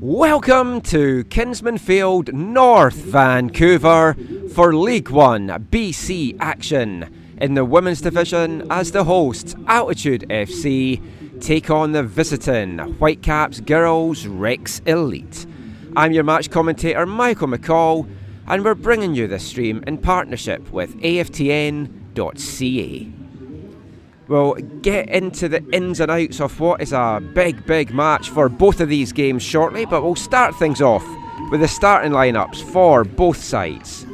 Welcome to Kinsmen Field, North Vancouver for League 1 BC action in the Women's Division as the hosts Altitude FC take on the visiting Whitecaps Girls Rex Elite. I'm your match commentator Michael McCall and we're bringing you this stream in partnership with AFTN.ca. We'll get into the ins and outs of what is a big match for both of these games shortly, but we'll start things off with the starting lineups for both sides.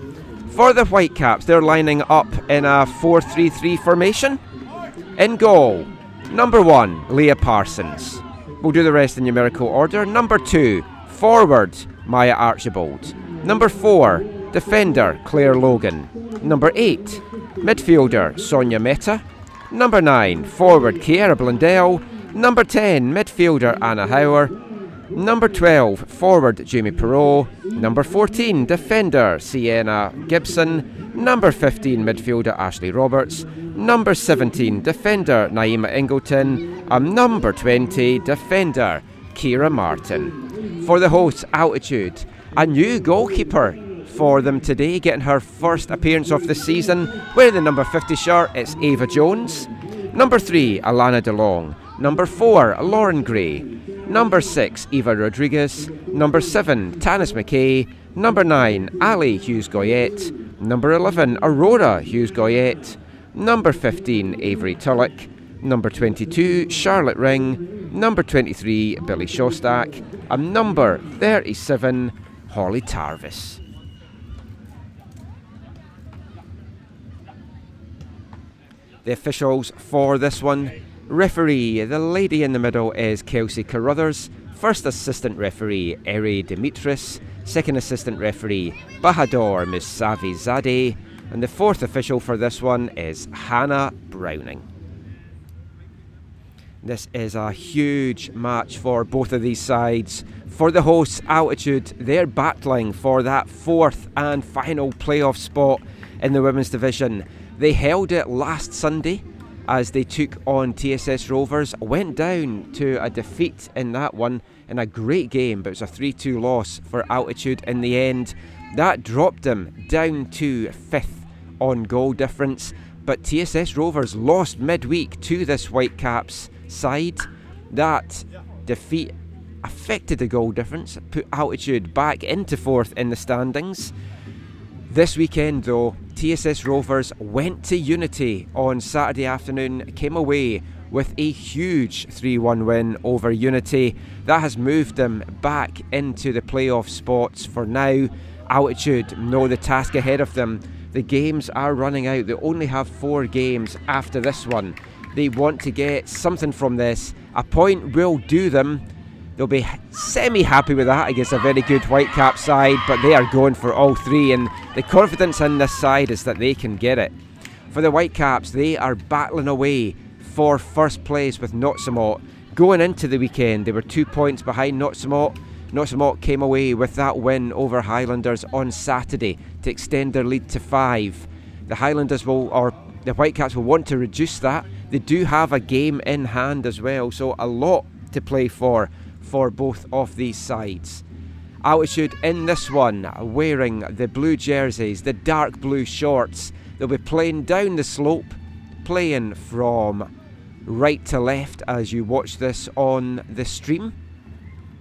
For the Whitecaps, they're lining up in a 4-3-3 formation. In goal, number 1, Leah Parsons. We'll do the rest in numerical order. Number 2, forward, Maya Archibald. Number 4, defender, Claire Logan. Number 8, midfielder, Sonia Mehta. Number 9, forward Kiera Blundell. Number 10, midfielder Anna Hauer. Number 12, forward Jamie Perot. Number 14, defender Sienna Gibson. Number 15, midfielder Ashley Roberts. Number 17, defender Naima Ingleton. And number 20, defender Kira Martin. For the hosts, Altitude, a new goalkeeper for them today, getting her first appearance of the season. Wearing the number 50 shirt, it's Ava Jones. Number 3, Alana DeLong. Number 4, Lauren Gray. Number 6, Eva Rodriguez. Number 7, Tanis McKay. Number 9, Ali Hughes-Goyette. Number 11, Aurora Hughes-Goyette. Number 15, Avery Tulloch. Number 22, Charlotte Ring. Number 23, Billy Shostak. And number 37, Holly Tarvis. The officials for this one. Referee, the lady in the middle is Kelsey Carruthers. First assistant referee, Eri Dimitris. Second assistant referee, Bahadur Musavi Zadeh. And the fourth official for this one is Hannah Browning. This is a huge match for both of these sides. For the hosts, Altitude, they're battling for that fourth and final playoff spot in the Women's Division. They held it last Sunday as they took on TSS Rovers, went down to a defeat in that one in a great game, but it was a 3-2 loss for Altitude in the end. That dropped them down to 5th on goal difference, but TSS Rovers lost midweek to this Whitecaps side. That defeat affected the goal difference, put Altitude back into 4th in the standings. This weekend though, TSS Rovers went to Unity on Saturday afternoon, came away with a huge 3-1 win over Unity. That has moved them back into the playoff spots for now. Altitude know the task ahead of them. The games are running out. They only have 4 games after this one. They want to get something from this. A point will do them. They'll be semi-happy with that against a very good Whitecaps side, but they are going for all three, and the confidence in this side is that they can get it. For the Whitecaps, they are battling away for first place with Notsamot. Going into the weekend, they were 2 points behind Notsamot. Notsamot came away with that win over Highlanders on Saturday to extend their lead to 5. The Whitecaps will want to reduce that. They do have a game in hand as well, so a lot to play for both of these sides. Altitude in this one, wearing the blue jerseys, the dark blue shorts. They'll be playing down the slope, playing from right to left as you watch this on the stream.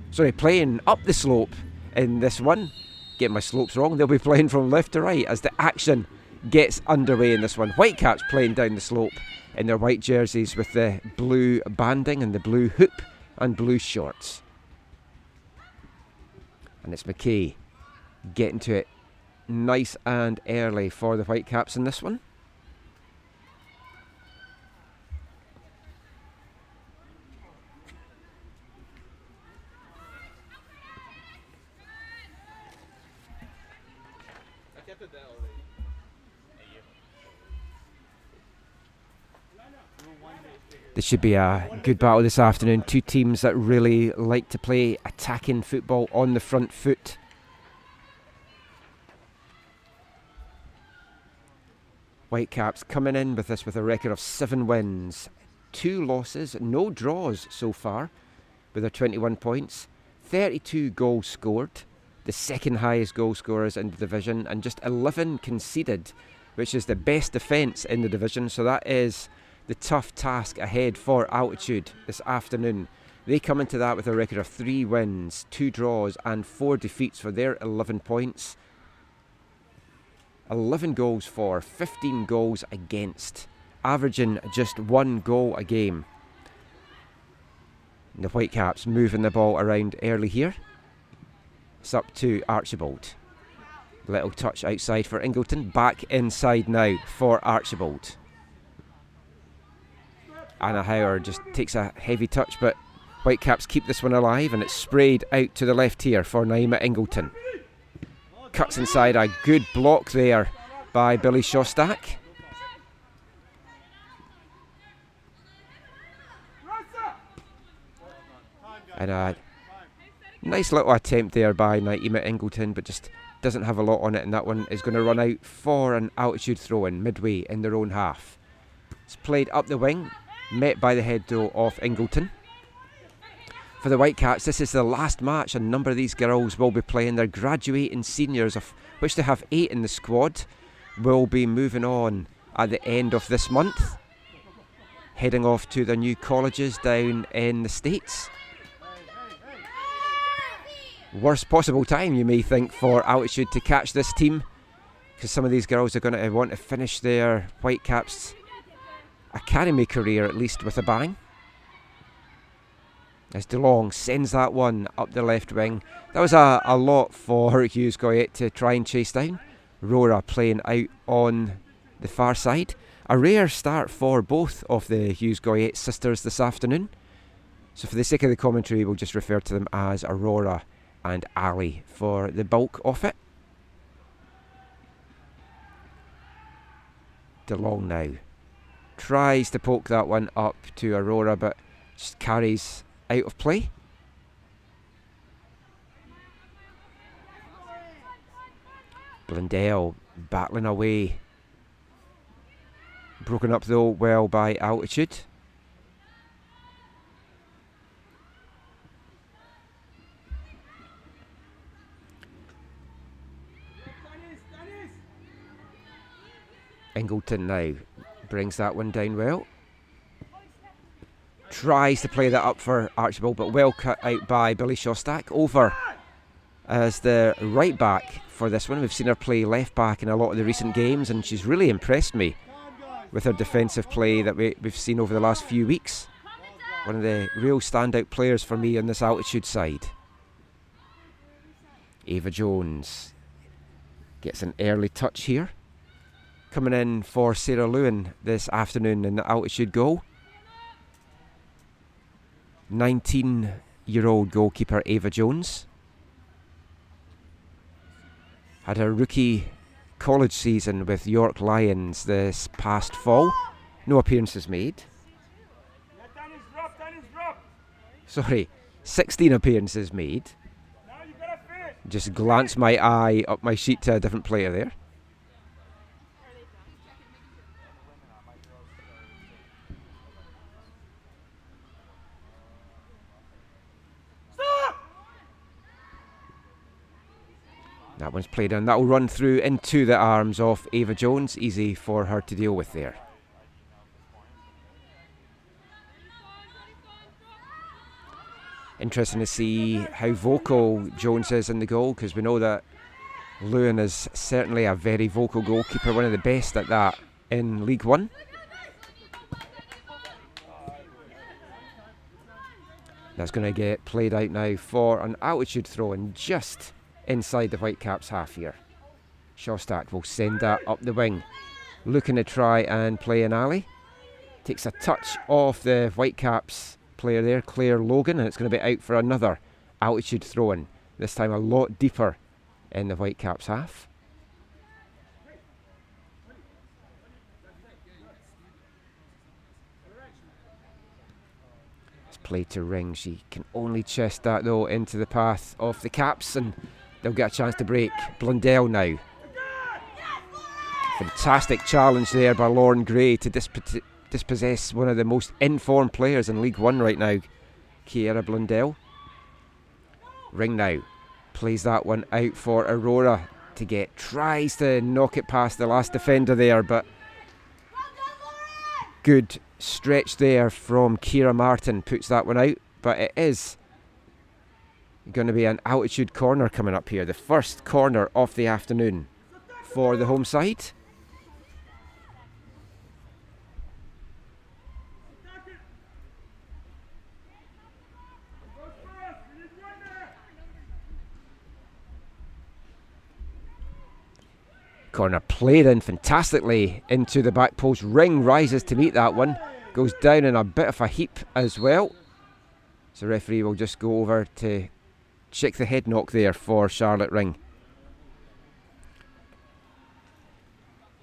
Sorry, playing up the slope in this one. Getting my slopes wrong. They'll be playing from left to right as the action gets underway in this one. Whitecaps playing down the slope in their white jerseys with the blue banding and the blue hoop and blue shorts. And it's McKay getting to it nice and early for the Whitecaps in this one. This should be a good battle this afternoon. Two teams that really like to play attacking football on the front foot. Whitecaps coming in with this with a record of 7 wins, 2 losses, no draws so far, with their 21 points, 32 goals scored, the second highest goal scorers in the division, and just 11 conceded, which is the best defence in the division. So that is the tough task ahead for Altitude this afternoon. They come into that with a record of 3 wins, 2 draws and 4 defeats for their 11 points. 11 goals for, 15 goals against, averaging just 1 goal a game. And the Whitecaps moving the ball around early here. It's up to Archibald. Little touch outside for Ingleton, back inside now for Archibald. Anna Howard just takes a heavy touch, but Whitecaps keep this one alive, and it's sprayed out to the left here for Naima Ingleton. Cuts inside, a good block there by Billy Shostak. And a nice little attempt there by Naima Ingleton, but just doesn't have a lot on it, and that one is going to run out for an Altitude throw-in midway in their own half. It's played up the wing, met by the head though of Ingleton. For the Whitecaps, this is the last match a number of these girls will be playing. They're graduating seniors, of which they have 8 in the squad, will be moving on at the end of this month, heading off to their new colleges down in the States. Worst possible time, you may think, for Altitude to catch this team, because some of these girls are going to want to finish their Whitecaps academy career at least with a bang. As DeLong sends that one up the left wing. That was a lot for Hughes Goyette to try and chase down. Rora playing out on the far side. A rare start for both of the Hughes Goyette sisters this afternoon. So for the sake of the commentary, we'll just refer to them as Aurora and Ali for the bulk of it. DeLong now tries to poke that one up to Aurora, but just carries out of play. Blundell battling away. Broken up though well by Altitude. Ingleton now brings that one down well. Tries to play that up for Archibald, but well cut out by Billy Shostak. Over as the right back for this one. We've seen her play left back in a lot of the recent games, and she's really impressed me with her defensive play that we've seen over the last few weeks. One of the real standout players for me on this Altitude side. Ava Jones gets an early touch here. Coming in for Sarah Lewin this afternoon in the Altitude goal. 19 20-year-old goalkeeper Ava Jones. Had her rookie college season with York Lions this past fall. No appearances made. Sorry, 16 appearances made. Just glance my eye up my sheet to a different player there. That one's played in. That will run through into the arms of Ava Jones. Easy for her to deal with there. Interesting to see how vocal Jones is in the goal, because we know that Lewin is certainly a very vocal goalkeeper, one of the best at that in League One. That's going to get played out now for an altitude throw in just inside the Whitecaps half here. Shostak will send that up the wing, looking to try and play an alley. Takes a touch off the Whitecaps player there, Claire Logan, and it's going to be out for another altitude throw-in. This time a lot deeper in the Whitecaps half. It's played to Ring. She can only chest that though into the path of the Caps, and they'll get a chance to break. Blundell now. Fantastic challenge there by Lauren Gray to dispossess one of the most informed players in League One right now, Kiera Blundell. Ring now plays that one out for Aurora to get, tries to knock it past the last defender there, but good stretch there from Kiera Martin, puts that one out. But it is going to be an altitude corner coming up here, the first corner of the afternoon for the home side. Corner played in fantastically into the back post. Ring rises to meet that one, goes down in a bit of a heap as well. So the referee will just go over to check the head knock there for Charlotte Ring.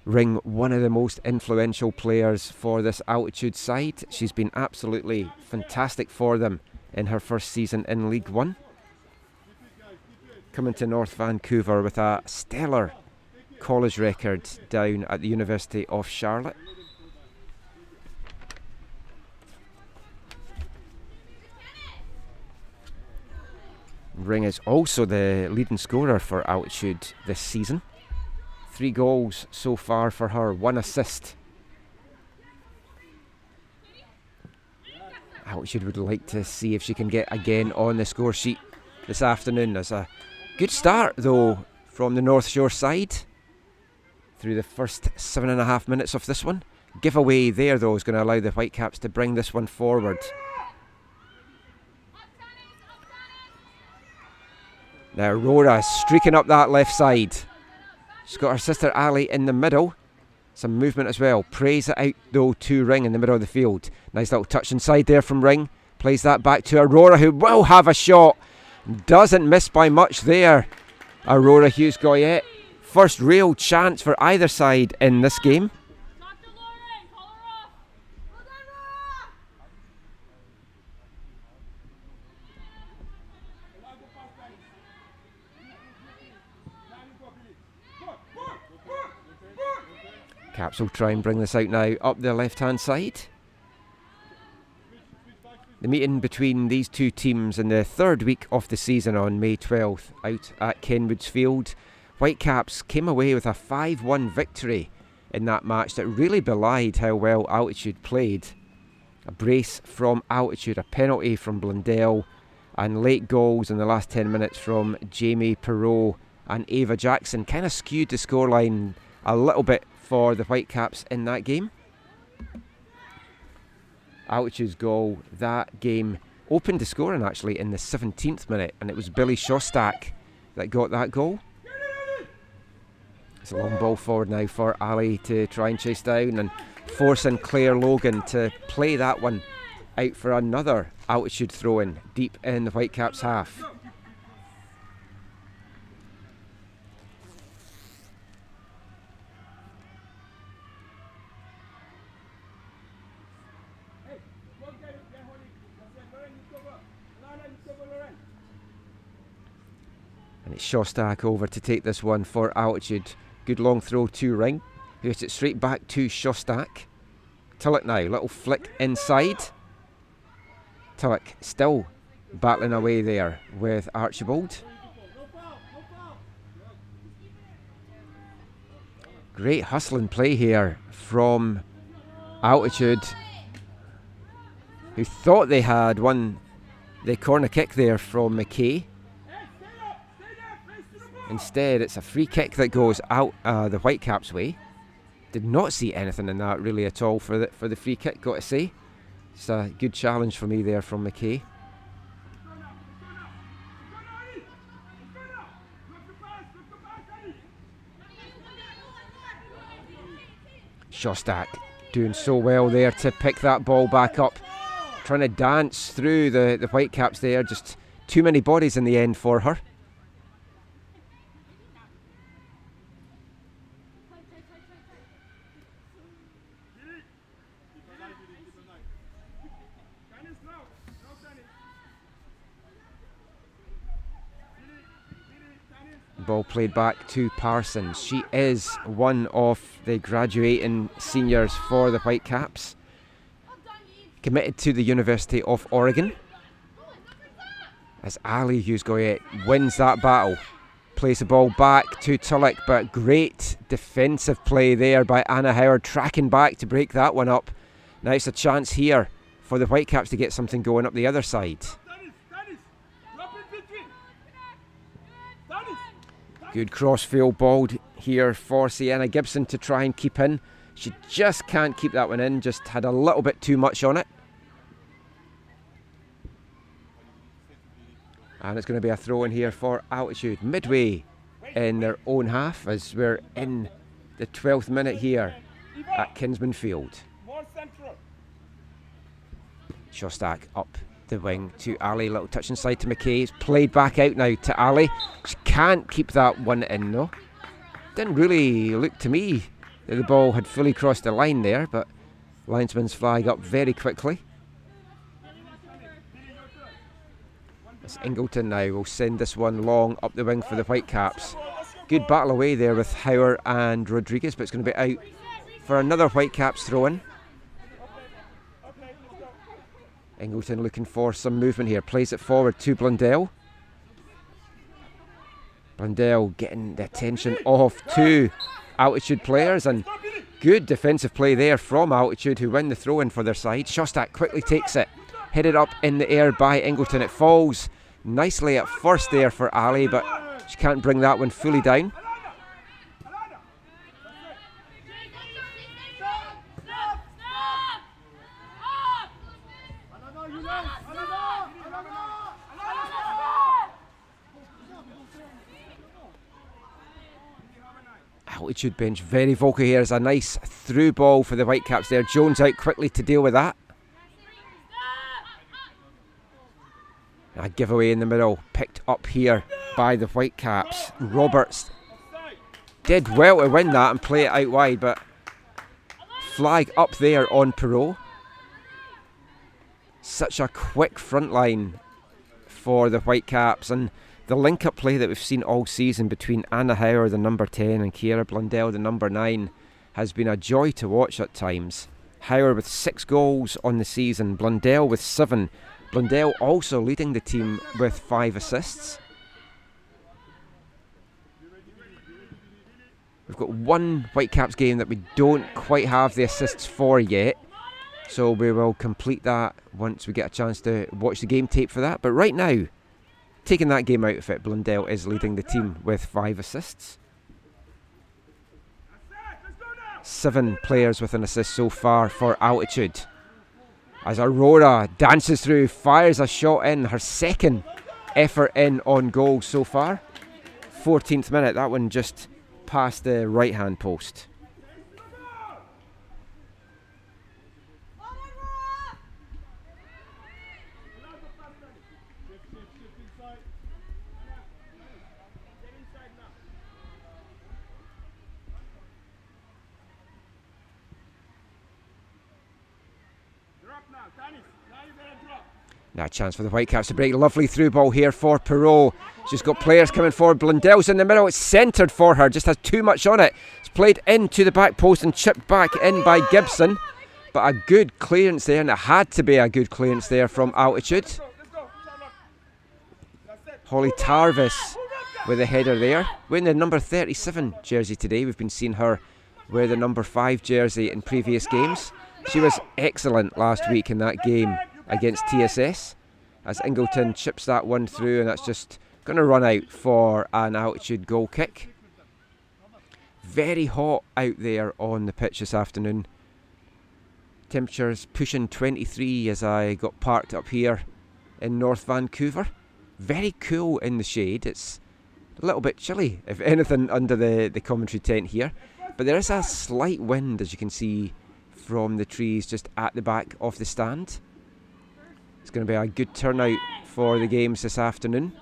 Ring, one of the most influential players for this altitude side. She's been absolutely fantastic for them in her first season in League One. Coming to North Vancouver with a stellar college record down at the University of Charlotte. Ring is also the leading scorer for altitude this season. 3 goals so far for her, 1 assist. Altitude would like to see if she can get again on the score sheet this afternoon. There's a good start though from the North Shore side through the first 7.5 minutes of this one. Giveaway there though is going to allow the Whitecaps to bring this one forward. Now Aurora streaking up that left side. She's got her sister Ali in the middle. Some movement as well. Prays it out though to Ring in the middle of the field. Nice little touch inside there from Ring. Plays that back to Aurora, who will have a shot. Doesn't miss by much there. Aurora Hughes-Goyette. First real chance for either side in this game. Caps will try and bring this out now up the left hand side. The meeting between these two teams in the third week of the season on May 12th out at Kenwood's Field. Whitecaps came away with a 5-1 victory in that match that really belied how well Altitude played. A brace from Altitude, a penalty from Blundell, and late goals in the last 10 minutes from Jamie Perot and Ava Jackson kind of skewed the scoreline a little bit for the Whitecaps in that game. Altitude's goal that game opened the scoring actually in the 17th minute, and it was Billy Shostak that got that goal. It's a long ball forward now for Ali to try and chase down and forcing Claire Logan to play that one out for another Altitude throw-in deep in the Whitecaps half. And it's Shostak over to take this one for Altitude. Good long throw to Ring, who hits it straight back to Shostak. Tulloch now, little flick inside. Tulloch still battling away there with Archibald. Great hustling play here from Altitude, who thought they had won the corner kick there from McKay. Instead, it's a free kick that goes out the Whitecaps' way. Did not see anything in that really at all for the free kick, got to say. It's a good challenge for me there from McKay. Shostak doing so well there to pick that ball back up. Trying to dance through the Whitecaps there. Just too many bodies in the end for her. Ball played back to Parsons. She is one of the graduating seniors for the Whitecaps. Committed to the University of Oregon. As Ali Hughes-Goyette wins that battle. Plays the ball back to Tulloch, but great defensive play there by Anna Howard, tracking back to break that one up. Now it's a chance here for the Whitecaps to get something going up the other side. Good crossfield ball here for Sienna Gibson to try and keep in. She just can't keep that one in, just had a little bit too much on it. And it's going to be a throw in here for Altitude, midway in their own half, as we're in the 12th minute here at Kinsmen Field. Shostak up the wing to Ali, little touch inside to McKay. It's played back out now to Ali. She can't keep that one in though. Didn't really look to me that the ball had fully crossed the line there, but linesman's flag up very quickly. As Ingleton now will send this one long up the wing for the Whitecaps. Good battle away there with Hauer and Rodriguez, but it's going to be out for another Whitecaps throw-in. Ingleton looking for some movement here. Plays it forward to Blundell. Blundell getting the attention of two Altitude players, and good defensive play there from Altitude, who win the throw-in for their side. Shostak quickly takes it. Headed up in the air by Ingleton. It falls nicely at first there for Ali, but she can't bring that one fully down. Altitude bench very vocal here. Is a nice through ball for the Whitecaps there. Jones out quickly to deal with that. A giveaway in the middle, picked up here by the Whitecaps. Roberts did well to win that and play it out wide, but flag up there on Perot. Such a quick front line for the Whitecaps, and the link-up play that we've seen all season between Anna Hauer, the number 10, and Kiera Blundell, the number 9, has been a joy to watch at times. Hauer with 6 goals on the season, Blundell with 7. Blundell also leading the team with 5 assists. We've got one Whitecaps game that we don't quite have the assists for yet, so we will complete that once we get a chance to watch the game tape for that. But right now, taking that game out of it, Blundell is leading the team with 5 assists. 7 players with an assist so far for Altitude. As Aurora dances through, fires a shot in, her second effort in on goal so far. 14th minute, that one just past the right hand post. Now a chance for the Whitecaps to break. Lovely through ball here for Perot. She's got players coming forward. Blundell's in the middle. It's centred for her. Just has too much on it. It's played into the back post and chipped back in by Gibson. But a good clearance there, and it had to be a good clearance there from Altitude. Holly Tarvis with a header there. Wearing the number 37 jersey today. We've been seeing her wear the number 5 jersey in previous games. She was excellent last week in that game against TSS, as Ingleton chips that one through, and that's just going to run out for an Altitude goal kick. Very hot out there on the pitch this afternoon. Temperatures pushing 23 as I got parked up here in North Vancouver. Very cool in the shade. It's a little bit chilly, if anything, under the commentary tent here. But there is a slight wind, as you can see, from the trees just at the back of the stand. It's going to be a good turnout for the games this afternoon.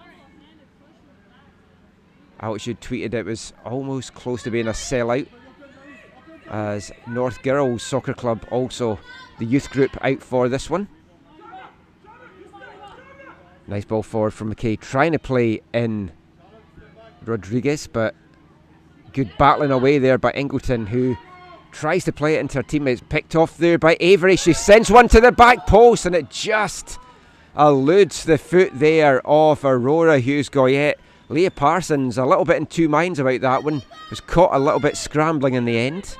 Altitude tweeted it was almost close to being a sellout, as North Girls Soccer Club, also the youth group, out for this one. Nice ball forward from McKay, trying to play in Rodriguez, but good battling away there by Ingleton, who tries to play it into her teammates. Picked off there by Avery. She sends one to the back post, and it just eludes the foot there of Aurora Hughes-Goyette. Leah Parsons a little bit in two minds about that one. Was caught a little bit scrambling in the end.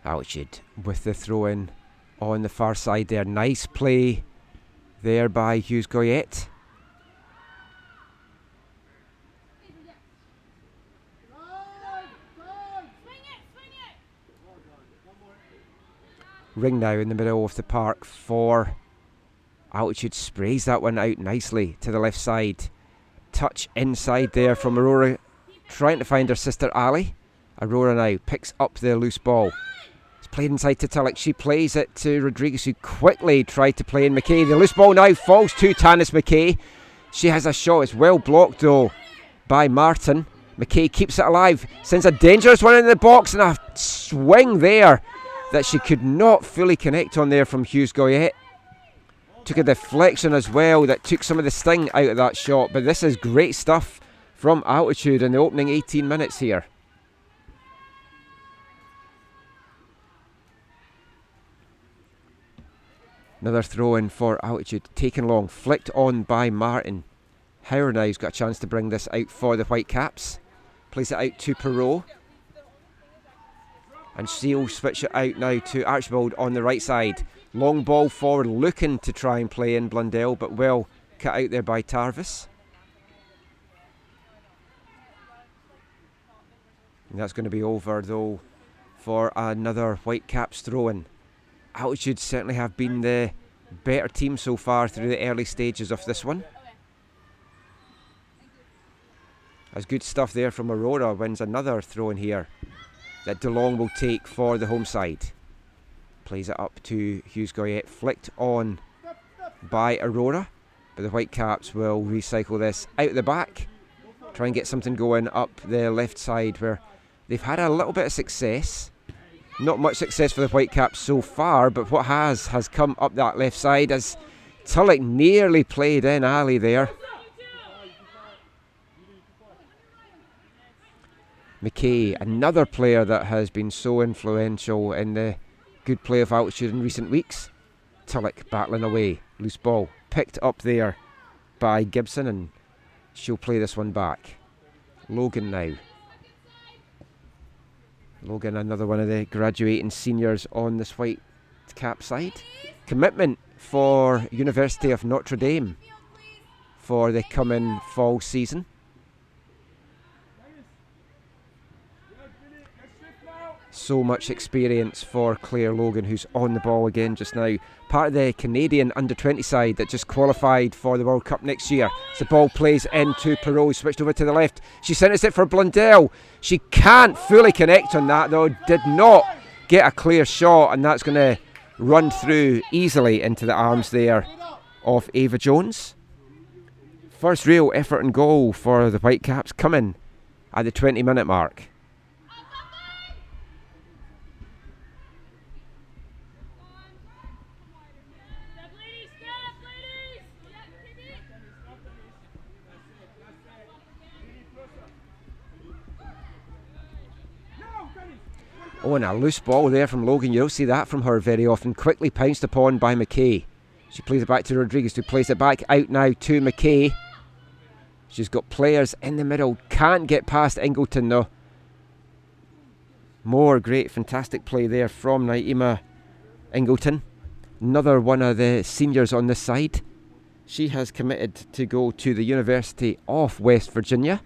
Altitude with the throw in on the far side there. Nice play there by Hughes-Goyette. Ring now in the middle of the park for Altitude. Sprays that one out nicely to the left side. Touch inside there from Aurora, trying to find her sister Ali. Aurora now picks up the loose ball. Played inside to Tulloch. She plays it to Rodriguez, who quickly tried to play in McKay. The loose ball now falls to Tanis McKay. She has a shot. It's well blocked though by Martin. McKay keeps it alive, sends a dangerous one in the box, and a swing there that she could not fully connect on there from Hughes-Goyette. Took a deflection as well that took some of the sting out of that shot. But this is great stuff from Altitude in the opening 18 minutes here. Another throw in for Altitude, taken long, flicked on by Martin. Howard now's got a chance to bring this out for the Whitecaps. Plays it out to Perot. And she'll switch it out now to Archibald on the right side. Long ball forward, looking to try and play in Blundell, but well cut out there by Tarvis. And that's going to be over though for another Whitecaps throw-in. Altitude certainly have been the better team so far through the early stages of this one. That's good stuff there from Aurora. Wins another throw in here that DeLong will take for the home side. Plays it up to Hughes-Goyette, flicked on by Aurora, but the Whitecaps will recycle this out the back, try and get something going up the left side, where they've had a little bit of success. Not much success for the Whitecaps so far, but what has come up that left side as Tulloch nearly played in Ali there. McKay, another player that has been so influential in the good play of Altitude in recent weeks. Tulloch battling away, loose ball picked up there by Gibson, and she'll play this one back. Logan now. Logan, another one of the graduating seniors on this Whitecap side. Commitment for University of Notre Dame for the coming fall season. So much experience for Claire Logan, who's on the ball again just now. Part of the Canadian under-20 side that just qualified for the World Cup next year. As the ball plays into Perot, switched over to the left. She sentenced it for Blundell. She can't fully connect on that though. Did not get a clear shot, and that's going to run through easily into the arms there of Ava Jones. First real effort and goal for the Whitecaps coming at the 20-minute mark. Oh, and a loose ball there from Logan. You don't see that from her very often. Quickly pounced upon by McKay. She plays it back to Rodriguez, who plays it back out now to McKay. She's got players in the middle. Can't get past Ingleton though. More great, fantastic play there from Naima Ingleton. Another one of the seniors on this side. She has committed to go to the University of West Virginia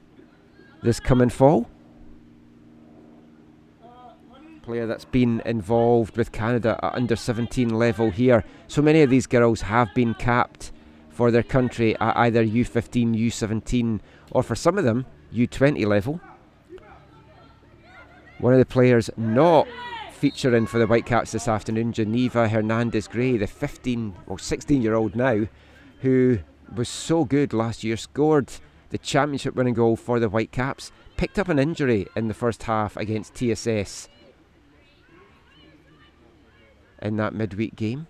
this coming fall. Player that's been involved with Canada at under 17 level here. So many of these girls have been capped for their country at either U15, U17, or for some of them U20 level. One of the players not featuring for the Whitecaps this afternoon, Geneva Hernandez-Gray, the 16-year-old now, who was so good last year, scored the championship winning goal for the Whitecaps, picked up an injury in the first half against TSS in that midweek game.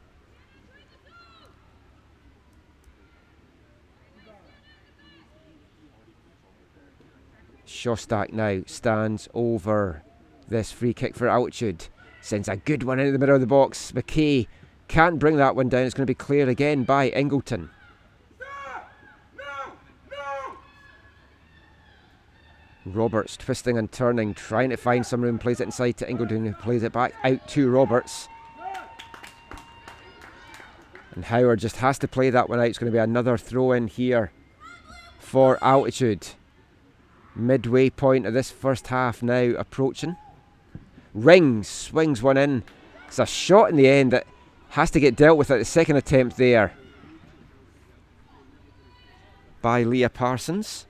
Shostak now stands over this free kick for Altitude. Sends a good one into the middle of the box. McKay can't bring that one down. It's going to be cleared again by Ingleton. Roberts twisting and turning, trying to find some room. Plays it inside to Ingleton, who plays it back out to Roberts. And Howard just has to play that one out. It's going to be another throw in here for Altitude. Midway point of this first half now approaching. Ring swings one in. It's a shot in the end that has to get dealt with at the second attempt there by Leah Parsons.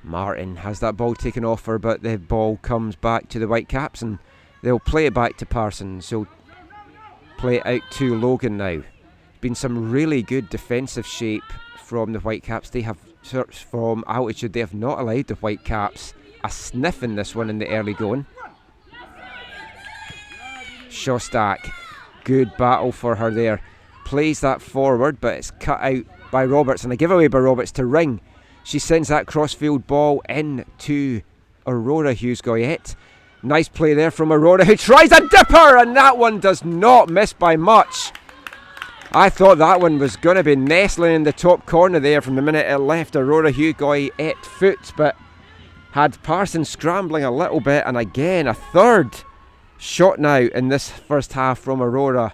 Martin has that ball taken off her, but the ball comes back to the Whitecaps and they'll play it back to Parsons. So play it out to Logan now. Been some really good defensive shape from the Whitecaps. They have searched from Altitude. They have not allowed the Whitecaps a sniff in this one in the early going. Shostak, good battle for her there. Plays that forward, but it's cut out by Roberts, and a giveaway by Roberts to Ring. She sends that crossfield ball in to Aurora Hughes-Goyette. Nice play there from Aurora, who tries a dipper, and that one does not miss by much. I thought that one was going to be nestling in the top corner there from the minute it left Aurora Hughes-Goyette foot, but had Parsons scrambling a little bit, and again a third shot now in this first half from Aurora.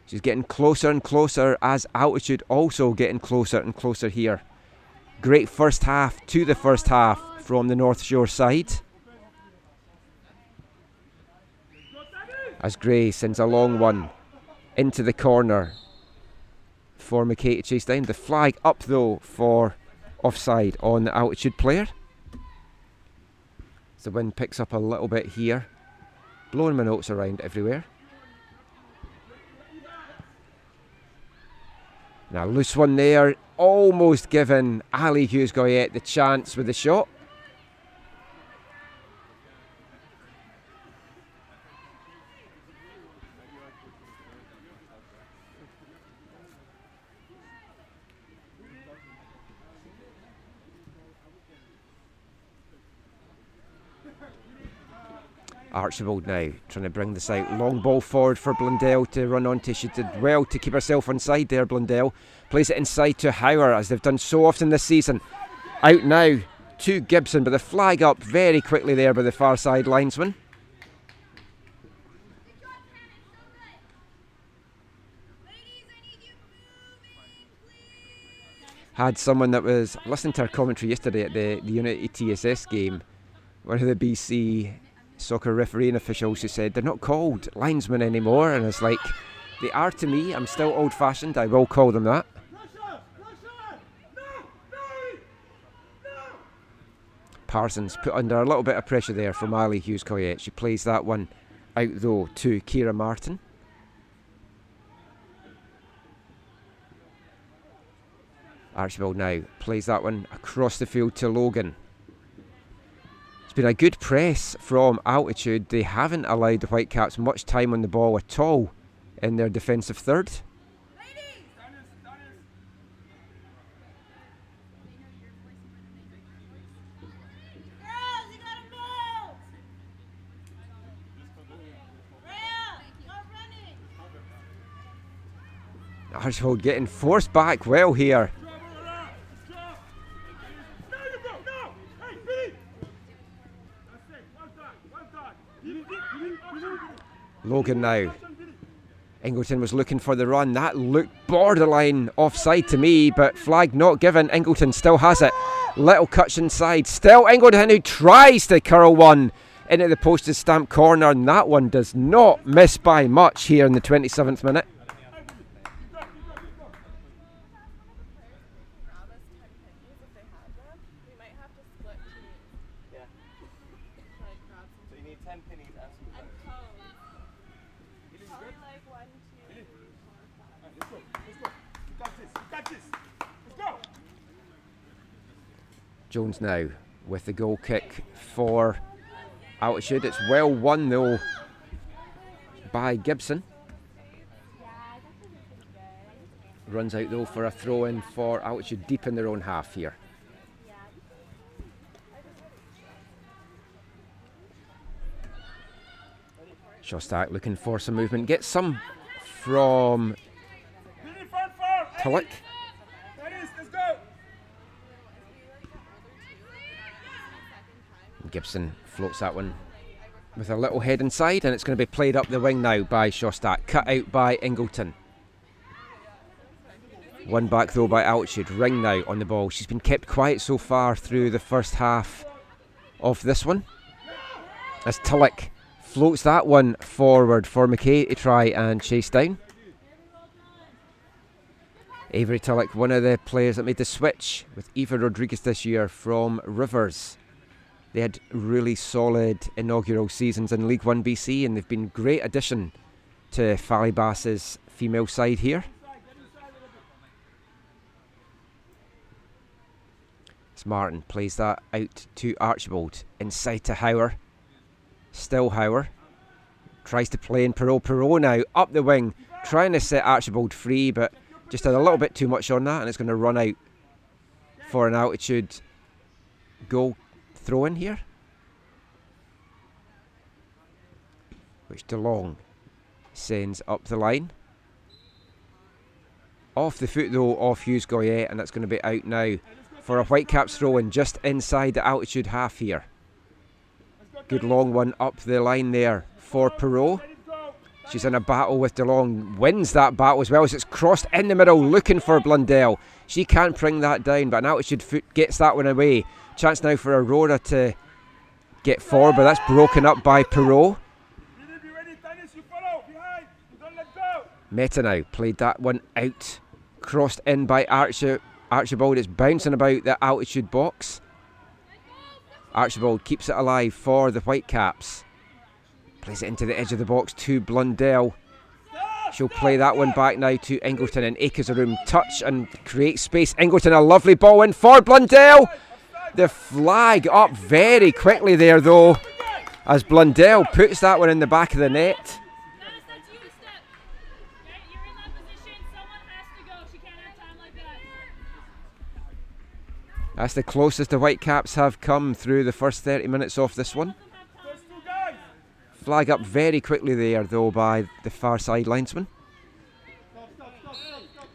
She's getting closer and closer as Altitude also getting closer and closer here. Great first half to the first half from the North Shore side. As Gray sends a long one into the corner for McKay to chase down. The flag up though for offside on the Altitude player. So the wind picks up a little bit here, blowing my notes around everywhere. Now loose one there, almost giving Ali Hughes-Goyette the chance with the shot. Archibald now trying to bring this out. Long ball forward for Blundell to run onto. She did well to keep herself onside there, Blundell. Plays it inside to Howard, as they've done so often this season. Out now to Gibson, but the flag up very quickly there by the far side linesman. Had someone that was listening to our commentary yesterday at the Unity TSS game, one of the BC soccer refereeing officials, who said they're not called linesmen anymore, and it's like, they are to me. I'm still old fashioned, I will call them that. Parsons put under a little bit of pressure there from Ali Hughes-Coyette. She plays that one out though to Kira Martin. Archibald now plays that one across the field to Logan. It's been a good press from altitude. They haven't allowed the Whitecaps much time on the ball at all in their defensive third. Archibald getting forced back well here. Logan now. Ingleton was looking for the run. That looked borderline offside to me, but flag not given. Ingleton still has it. Little cuts inside. Still Ingleton, who tries to curl one into the posted stamp corner, and that one does not miss by much here in the 27th minute. Jones now with the goal kick for Altitude. It's well won though by Gibson. Runs out though for a throw in for Altitude deep in their own half here. Shostak looking for some movement. Gets some from Tulloch. Gibson floats that one with a little head inside, and it's going to be played up the wing now by Shostak. Cut out by Ingleton. One back though by Altitude. Ring now on the ball. She's been kept quiet so far through the first half of this one, as Tulloch floats that one forward for McKay to try and chase down. Avery Tulloch, one of the players that made the switch with Eva Rodriguez this year from Rivers. They had really solid inaugural seasons in League 1 BC, and they've been a great addition to Fallybass's female side here. Martin plays that out to Archibald. Inside to Howard. Still Howard. Tries to play in Perot now. Up the wing. Trying to set Archibald free, but just had a little bit too much on that, and it's going to run out for an Altitude goal throw in here, which DeLong sends up the line. Off the foot though of Hughes Goyette, and that's going to be out now for a Whitecaps throw in just inside the Altitude half here. Good long one up the line there for Perot. She's in a battle with DeLong, wins that battle as well as it's crossed in the middle, looking for Blundell. She can't bring that down, but an Altitude foot gets that one away. Chance now for Aurora to get forward, but that's broken up by Perot. Meta now played that one out, crossed in by Archibald. It's bouncing about the Altitude box. Archibald keeps it alive for the Whitecaps. Plays it into the edge of the box to Blundell. She'll play that one back now to Ingleton, and Akazaroom touch and create space. Ingleton, a lovely ball in for Blundell. The flag up very quickly there though, as Blundell puts that one in the back of the net. That's the closest the Whitecaps have come through the first 30 minutes of this one. Flag up very quickly there, though, by the far side linesman.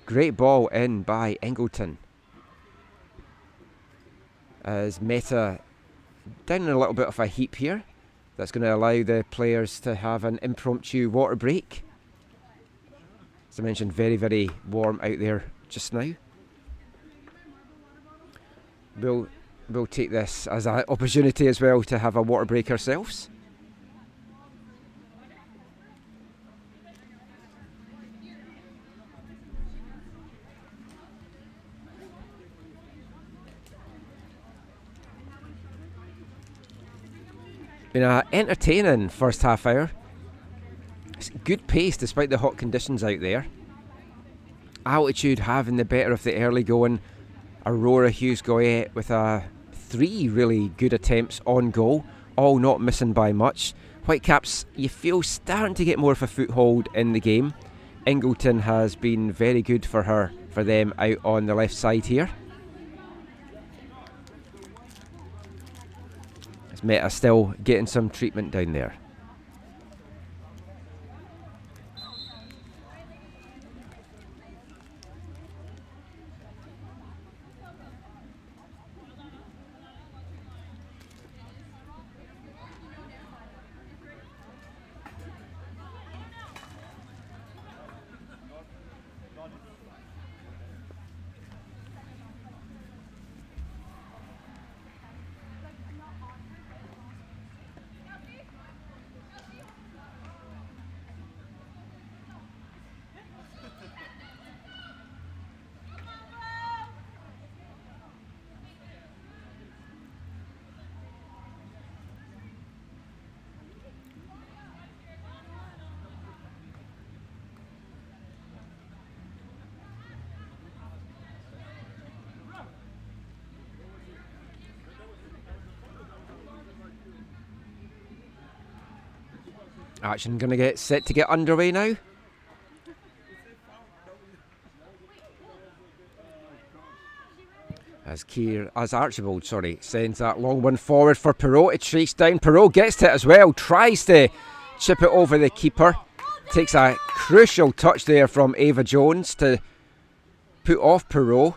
Great ball in by Ingleton. As Meta down in a little bit of a heap here. That's going to allow the players to have an impromptu water break. As I mentioned, very, very warm out there just now. We'll take this as an opportunity as well to have a water break ourselves. Been an entertaining first half hour. It's good pace despite the hot conditions out there. Altitude having the better of the early going. Aurora Hughes Goyette with 3 really good attempts on goal, all not missing by much. Whitecaps, you feel, starting to get more of a foothold in the game. Ingleton has been very good for them out on the left side here. Meta still getting some treatment down there. Action going to get set to get underway now. As Archibald sends that long one forward for Perot. It chased down. Perot gets to it as well. Tries to chip it over the keeper. Takes a crucial touch there from Ava Jones to put off Perot.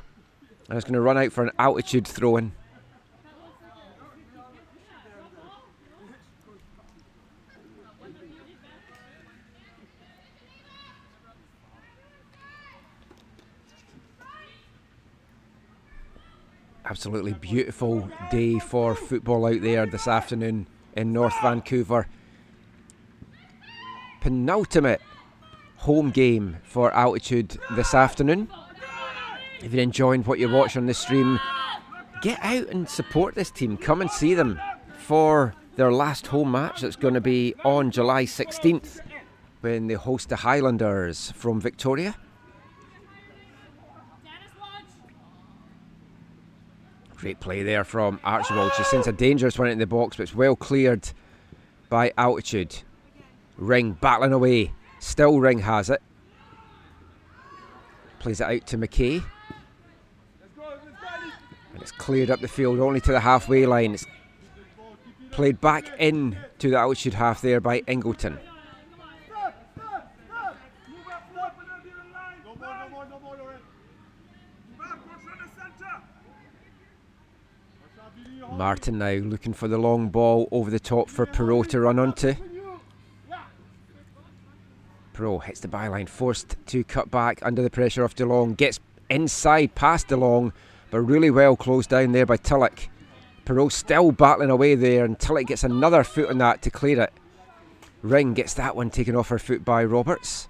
And it's going to run out for an altitude throw-in. Absolutely beautiful day for football out there this afternoon in North Vancouver. Penultimate home game for Altitude this afternoon. If you're enjoying what you're watching on the stream, get out and support this team. Come and see them for their last home match that's going to be on July 16th when they host the Highlanders from Victoria. Great play there from Archibald. She sends a dangerous one into the box, but it's well cleared by Altitude. Ring battling away. Still Ring has it. Plays it out to McKay. And it's cleared up the field only to the halfway line. It's played back in to the Altitude half there by Ingleton. Martin now looking for the long ball over the top for Perot to run onto. Perot hits the byline, forced to cut back under the pressure of DeLong. Gets inside past DeLong, but really well closed down there by Tulloch. Perot still battling away there, and Tulloch gets another foot on that to clear it. Ring gets that one taken off her foot by Roberts.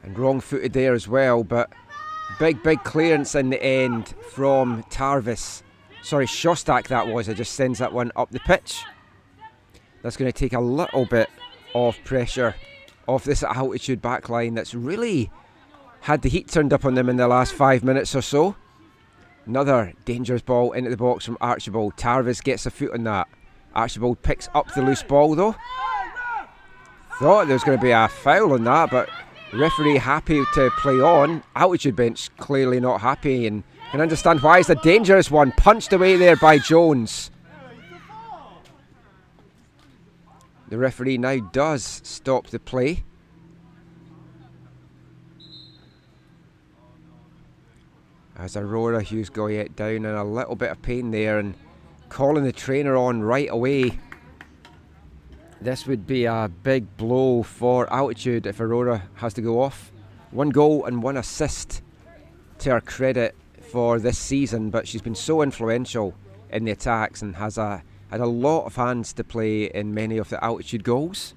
And wrong-footed there as well, but big clearance in the end from Tarvis. Sorry, Shostak that was. It just sends that one up the pitch. That's going to take a little bit of pressure off this Altitude backline that's really had the heat turned up on them in the last 5 minutes or so. Another dangerous ball into the box from Archibald. Tarvis gets a foot on that. Archibald picks up the loose ball though. Thought there was going to be a foul on that, but referee happy to play on. Altitude bench clearly not happy, and can understand why. It's a dangerous one, punched away there by Jones. The referee now does stop the play. As Aurora Hughes Goyette down in a little bit of pain there and calling the trainer on right away. This would be a big blow for Altitude if Aurora has to go off. 1 goal and 1 assist to her credit for this season, but she's been so influential in the attacks and has had a lot of hands to play in many of the Altitude goals.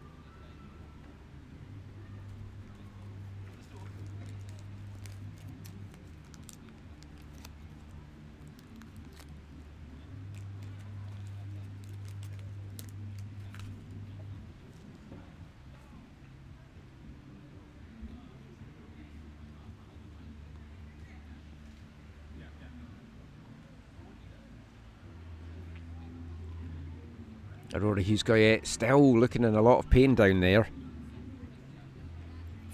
Aurora Hughes Goyette still looking in a lot of pain down there.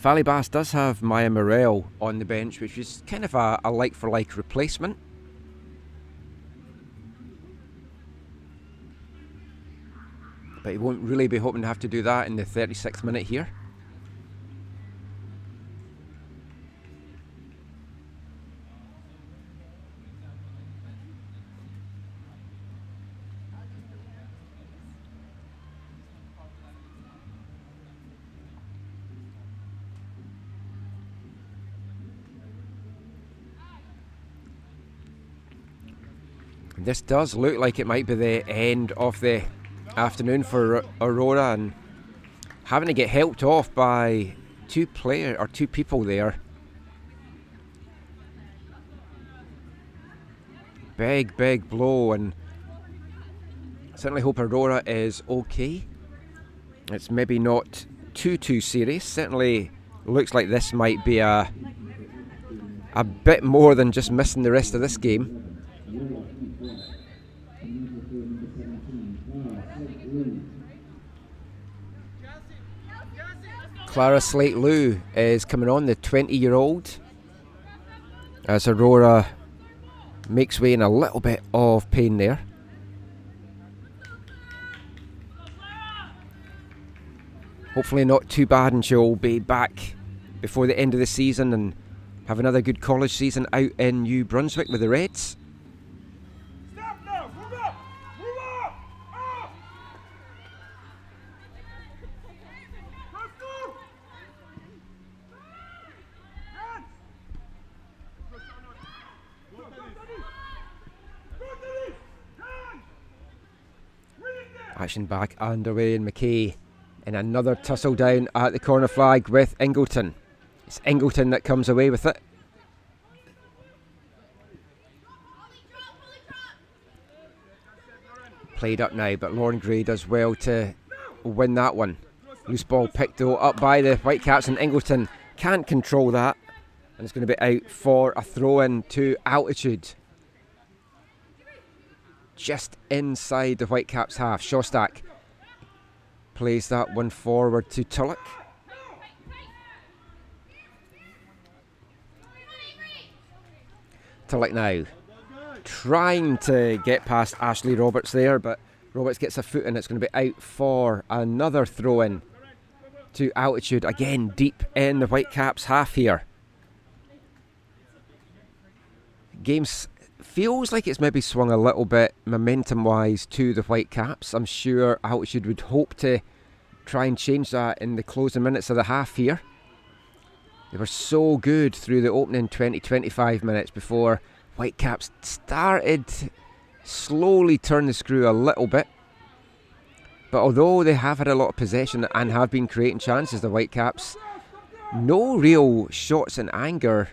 Fallibas does have Maya Morel on the bench, which is kind of a like-for-like replacement. But he won't really be hoping to have to do that in the 36th minute here. This does look like it might be the end of the afternoon for Aurora, and having to get helped off by two people there. Big blow, and I certainly hope Aurora is okay. It's maybe not too serious. Certainly looks like this might be a bit more than just missing the rest of this game. Clara Slate-Lou is coming on, the 20-year-old, as Aurora makes way in a little bit of pain there. Hopefully not too bad, and she'll be back before the end of the season and have another good college season out in New Brunswick with the Reds. Action back underway, and McKay in another tussle down at the corner flag with Ingleton. It's Ingleton that comes away with it. Played up now, but Lauren Gray does well to win that one. Loose ball picked though up by the Whitecaps, and Ingleton can't control that, and it's going to be out for a throw-in to Altitude. Just inside the Whitecaps half. Shostak plays that one forward to Tulloch. Tulloch now trying to get past Ashley Roberts there, but Roberts gets a foot and it's going to be out for another throw-in to Altitude. Again, deep in the Whitecaps half here. Game's feels like it's maybe swung a little bit momentum-wise to the Whitecaps. I'm sure Altitude would hope to try and change that in the closing minutes of the half here. They were so good through the opening 20-25 minutes before Whitecaps started slowly turn the screw a little bit. But although they have had a lot of possession and have been creating chances, the Whitecaps, no real shots in anger.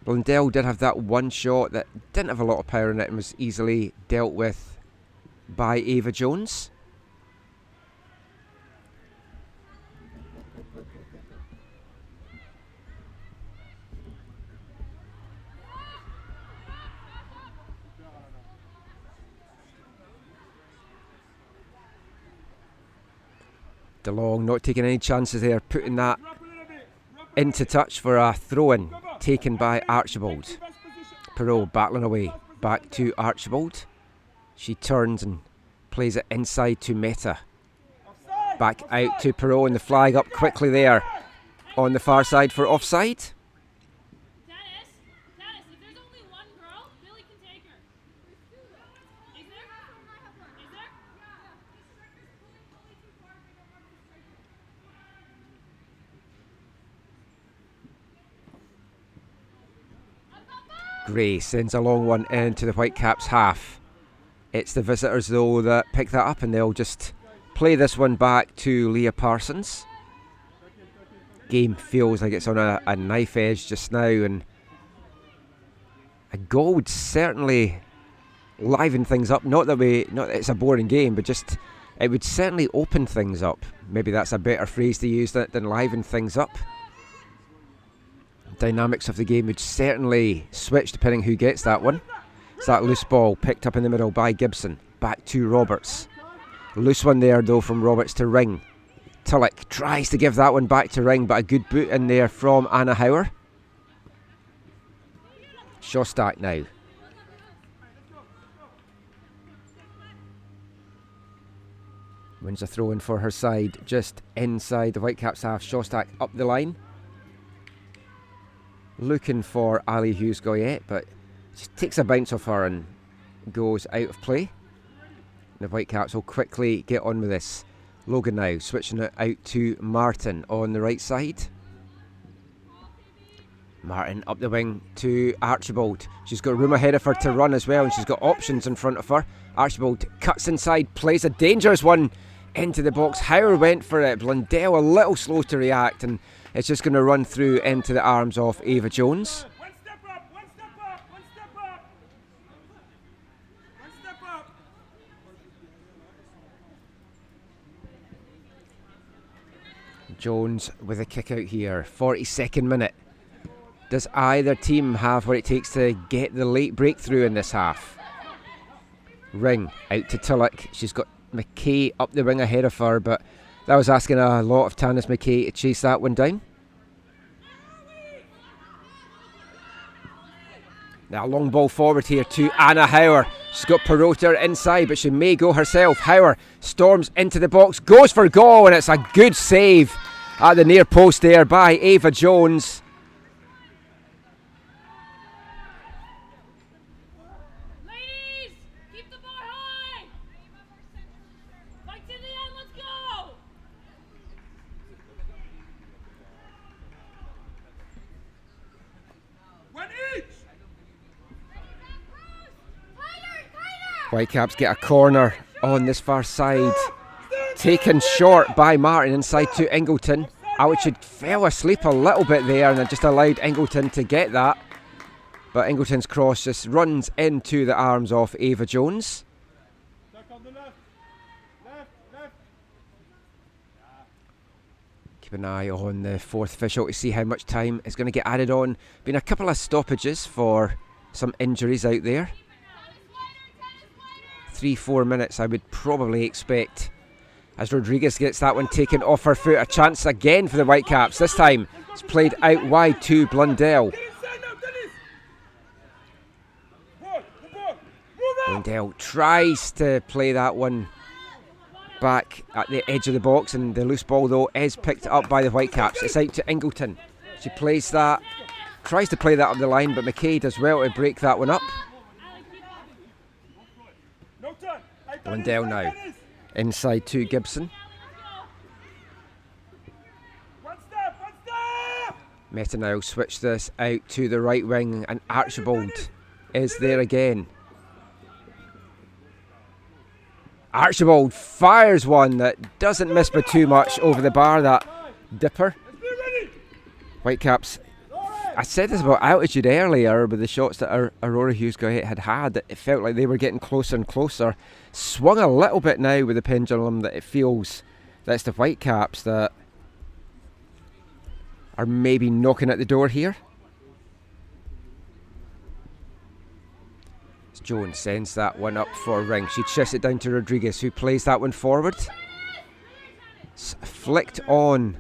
Blundell did have that one shot that didn't have a lot of power in it and was easily dealt with by Ava Jones. DeLong not taking any chances there, putting that into touch for a throw-in taken by Archibald. Perot battling away, back to Archibald. She turns and Plays it inside to Meta. Back out to Perot, and the flag up quickly there on the far side for offside. Gray sends a long one into the Whitecaps half. It's the visitors though that pick that up, and they'll just play this one back to Leah Parsons. Game feels like it's on a knife edge just now, and a goal would certainly liven things up. Not that it's a boring game, but just it would certainly open things up. Maybe that's a better phrase to use than liven things up. Dynamics of the game would certainly switch depending who gets that one. It's that loose ball picked up in the middle by Gibson. Back to Roberts. Loose one there though from Roberts to Ring. Tulloch tries to give that one back to Ring, but a good boot in there from Anna Hauer. Shostak now. Wins a throw in for her side just inside the Whitecaps half. Shostak up the line. Looking for Ali Hughes-Goyette, but just takes a bounce off her and goes out of play. The Whitecaps will quickly get on with this. Logan now switching it out to Martin on the right side. Martin up the wing to Archibald. She's got room ahead of her to run as well, and she's got options in front of her. Archibald cuts inside, plays a dangerous one into the box. Hauer went for it. Blundell a little slow to react, and it's just going to run through into the arms of Ava Jones. One step up, one step up, one step up. One step up. Jones with a kick out here. 42nd minute. Does either team have what it takes to get the late breakthrough in this half? Ring out to Tulloch. She's got McKay up the wing ahead of her, but that was asking a lot of Tanis McKay to chase that one down. Now a long ball forward here to Anna Hauer. She's got Perota inside, but she may go herself. Hauer storms into the box, goes for goal, and it's a good save at the near post there by Ava Jones. Ladies, keep the bar high. Fight to the end, let's go. One each. Whitecaps get a corner on this far side. Taken short by Martin inside to Ingleton. Altitude fell asleep a little bit there, and it just allowed Ingleton to get that. But Ingleton's cross just runs into the arms of Ava Jones. Keep an eye on the fourth official to see how much time is going to get added on. Been a couple of stoppages for some injuries out there. 3-4 minutes I would probably expect, as Rodriguez gets that one taken off her foot. A chance again for the Whitecaps. This time it's played out wide to Blundell. Blundell tries to play that one back at the edge of the box, and the loose ball though is picked up by the Whitecaps. It's out to Ingleton. She plays that, tries to play that up the line, but McKay does well to break that one up. Blundell now inside to Gibson. Meta now switch this out to the right wing, and Archibald is there again. Archibald fires one that doesn't miss by too much over the bar, that dipper. Whitecaps, I said this about altitude earlier with the shots that Aurora Hughes-Goyette had. It felt like they were getting closer and closer. Swung a little bit now with the pendulum, that it feels that's the Whitecaps that are maybe knocking at the door here. Jones sends that one up for Ring. She chips it down to Rodriguez, who plays that one forward. It's flicked on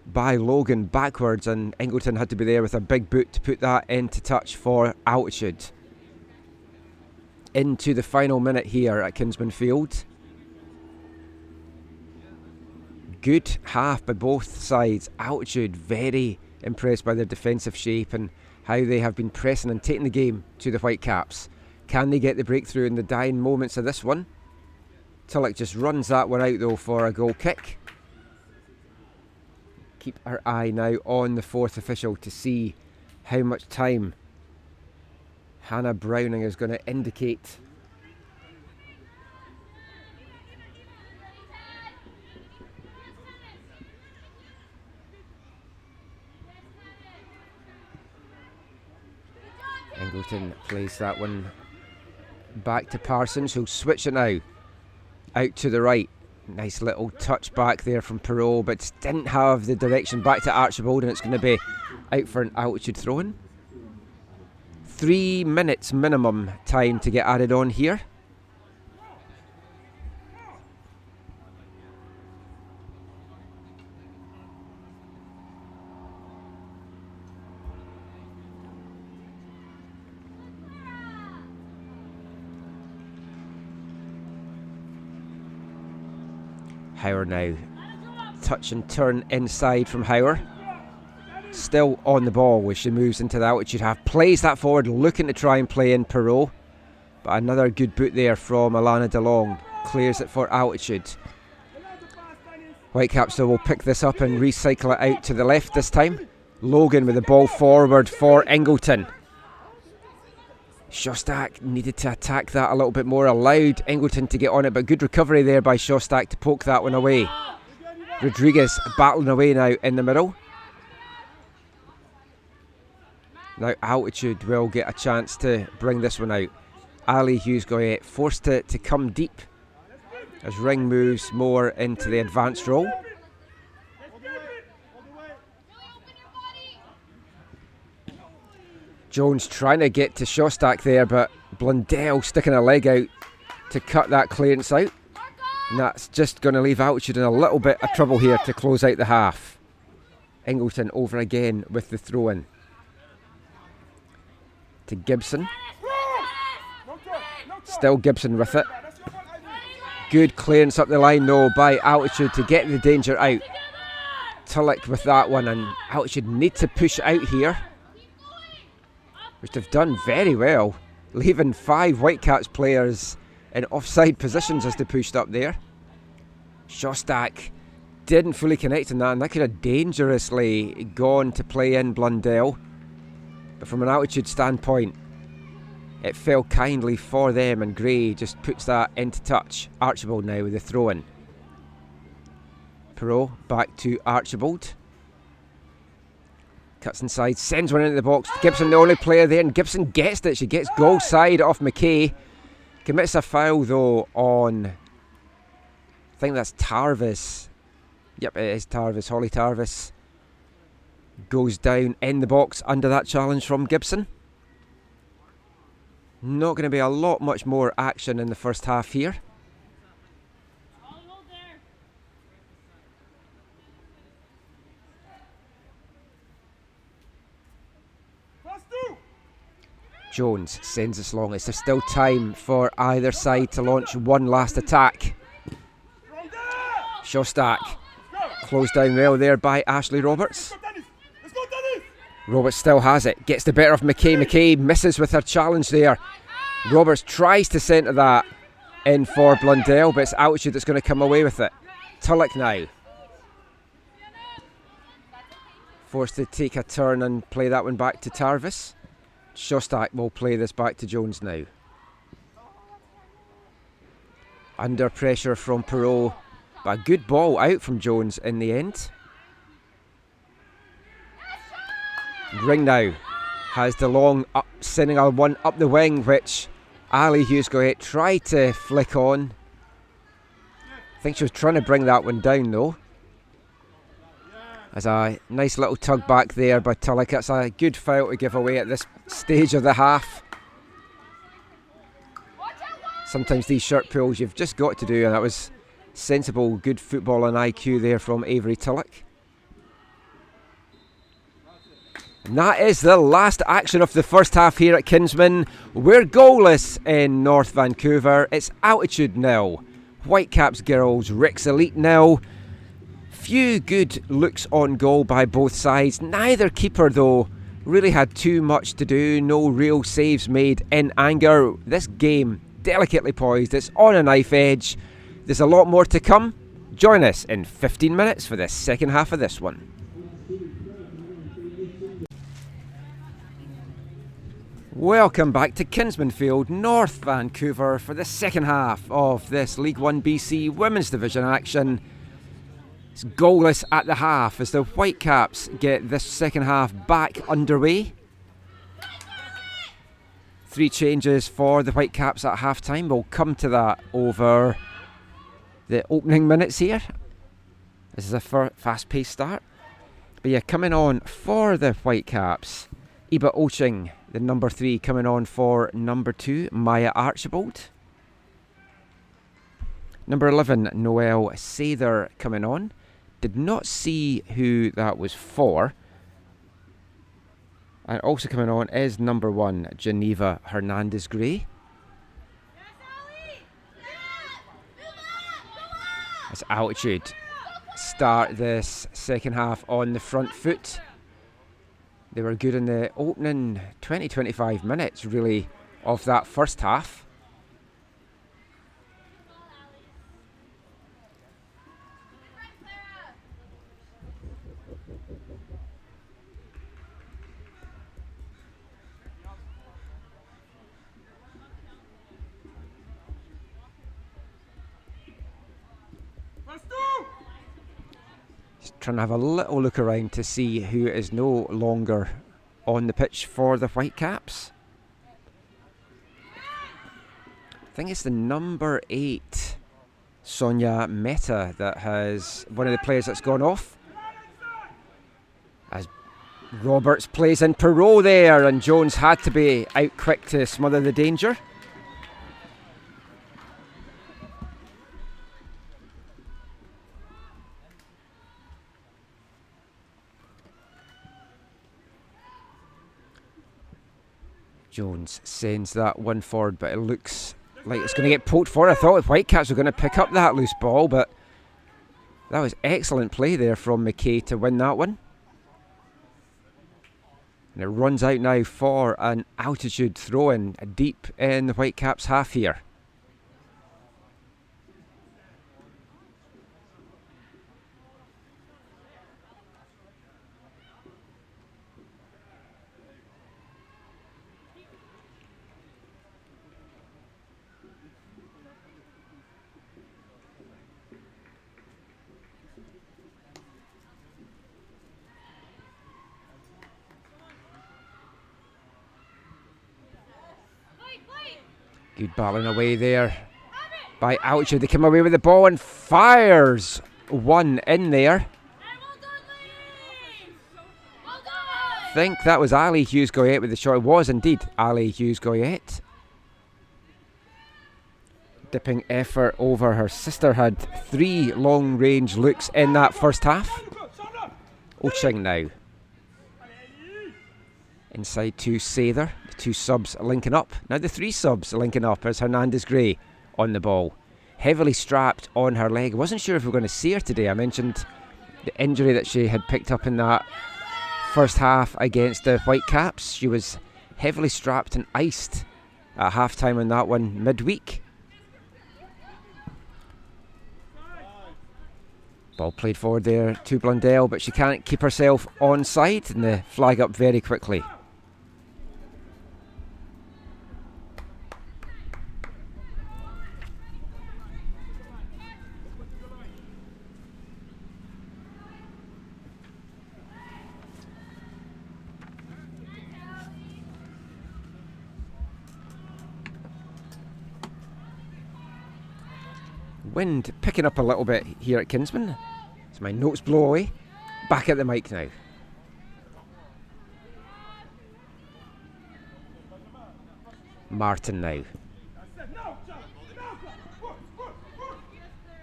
by Logan backwards, and Ingleton had to be there with a big boot to put that into touch for Altitude. into the final minute here at Kinsmen Field. Good half by both sides. Altitude very impressed by their defensive shape and how they have been pressing and taking the game to the Whitecaps. Can they get the breakthrough in the dying moments of this one? Tulloch just runs that one out though for a goal kick. Keep our eye now on the fourth official to see how much time Hannah Browning is going to indicate. Ingleton plays that one back to Parsons, who'll switch it now out to the right. Nice little touch back there from Perot, but didn't have the direction back to Archibald, and it's going to be out for an altitude throw-in. 3 minutes minimum time to get added on here. Howard now. Touch and turn inside from Howard. Still on the ball as she moves into the altitude half. Plays that forward, looking to try and play in Perot. But another good boot there from Alana DeLong. Clears it for altitude. Whitecaps will pick this up and recycle it out to the left this time. Logan with the ball forward for Ingleton. Shostak needed to attack that a little bit more, allowed Ingleton to get on it, but good recovery there by Shostak to poke that one away. Rodriguez battling away now in the middle. Now Altitude will get a chance to bring this one out. Ali Hughes-Goyette forced it to come deep as Ring moves more into the advanced role. Jones trying to get to Shostak there, but Blundell sticking a leg out to cut that clearance out. And that's just going to leave Altitude in a little bit of trouble here to close out the half. Ingleton over again with the throw-in. To Gibson. Still Gibson with it. Good clearance up the line though by Altitude to get the danger out. Tulloch with that one, and Altitude need to push out here, which they've done very well, leaving 5 Whitecaps players in offside positions as they pushed up there. Shostak didn't fully connect on that, and that could have dangerously gone to play in Blundell. But from an Altitude standpoint, it fell kindly for them, and Gray just puts that into touch. Archibald now with the throw-in. Perot back to Archibald. Cuts inside, sends one into the box. Gibson the only player there, and Gibson gets it. She gets goal side off McKay. Commits a foul though on, I think that's Tarvis. Yep, it is Tarvis. Holly Tarvis goes down in the box under that challenge from Gibson. Not going to be a lot much more action in the first half here. Jones sends us long. Is there still time for either side to launch one last attack? Shostak closed down well there by Ashley Roberts. Roberts still has it. Gets the better of McKay. McKay misses with her challenge there. Roberts tries to centre that in for Blundell, but it's Altitude that's going to come away with it. Tulloch now. Forced to take a turn and play that one back to Tarvis. Shostak will play this back to Jones now. Under pressure from Perot, but a good ball out from Jones in the end. Ring now has DeLong up, sending a one up the wing, which Ali Hughes-Goyette tried to flick on. I think she was trying to bring that one down though. As a nice little tug back there by Tulloch. That's a good foul to give away at this stage of the half. Sometimes these shirt pulls you've just got to do, and that was sensible, good football and IQ there from Avery Tulloch. And that is the last action of the first half here at Kinsmen. We're goalless in North Vancouver. It's Altitude 0, Whitecaps girls, Ricks Elite 0. Few good looks on goal by both sides. Neither keeper though really had too much to do. No real saves made in anger. This game delicately poised. It's on a knife edge. There's a lot more to come. Join us in 15 minutes for the second half of this one. Welcome back to Kinsmen Field, North Vancouver, for the second half of this L1BC Women's Division action. It's goalless at the half as the Whitecaps get this second half back underway. 3 changes for the Whitecaps at half time. We'll come to that over the opening minutes here. This is a fast paced start. But yeah, coming on for the Whitecaps, Eva Oching, the number 3, coming on for number 2, Maya Archibald. Number 11, Noelle Sather, coming on. Did not see who that was for. And also coming on is number 1, Geneva Hernandez-Gray. As Altitude start this second half on the front foot. They were good in the opening 20-25 minutes, really, of that first half. Just trying to have a little look around to see who is no longer on the pitch for the Whitecaps. I think it's the number 8, Sonia Mehta, that has one of the players that's gone off. As Roberts plays in Perot there, and Jones had to be out quick to smother the danger. Jones sends that one forward, but it looks like it's going to get poked for. I thought the Whitecaps were going to pick up that loose ball, but that was excellent play there from McKay to win that one. And it runs out now for an Altitude throw-in deep in the Whitecaps half here. Good battling away there by Altitude. They come away with the ball and fires one in there. I think that was Ali Hughes-Goyette with the shot. It was indeed Ali Hughes-Goyette. Dipping effort over her sister. Had 3 long-range looks in that first half. Oching now. Inside to Sather. The 2 subs linking up. Now the 3 subs linking up as Hernandez-Gray on the ball. Heavily strapped on her leg. I wasn't sure if we were going to see her today. I mentioned the injury that she had picked up in that first half against the Whitecaps. She was heavily strapped and iced at half time on that one midweek. Ball played forward there to Blundell, but she can't keep herself onside, and the flag up very quickly. Wind picking up a little bit here at Kinsmen. So my notes blow away. Back at the mic now. Martin now.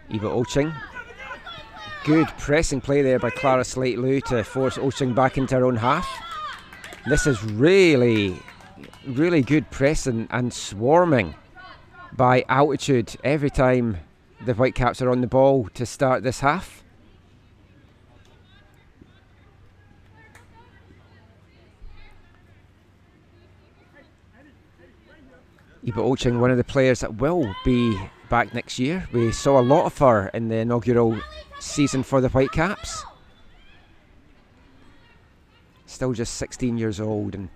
Eva Oching. Good pressing play there by Clara Slate-Lew to force Oching back into her own half. This is really good pressing and swarming by Altitude every time the Whitecaps are on the ball to start this half. Eva Oching, one of the players that will be back next year. We saw a lot of her in the inaugural season for the Whitecaps. Still just 16 years old and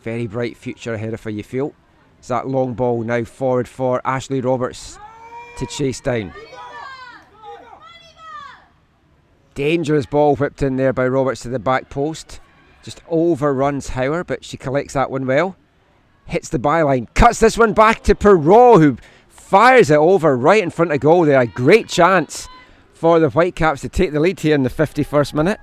very bright future ahead of her, you feel. It's that long ball now forward for Ashley Roberts to chase down. Dangerous ball whipped in there by Roberts to the back post. Just overruns Hauer, but she collects that one well. Hits the byline, cuts this one back to Perrault, who fires it over right in front of goal there. A great chance for the Whitecaps to take the lead here in the 51st minute.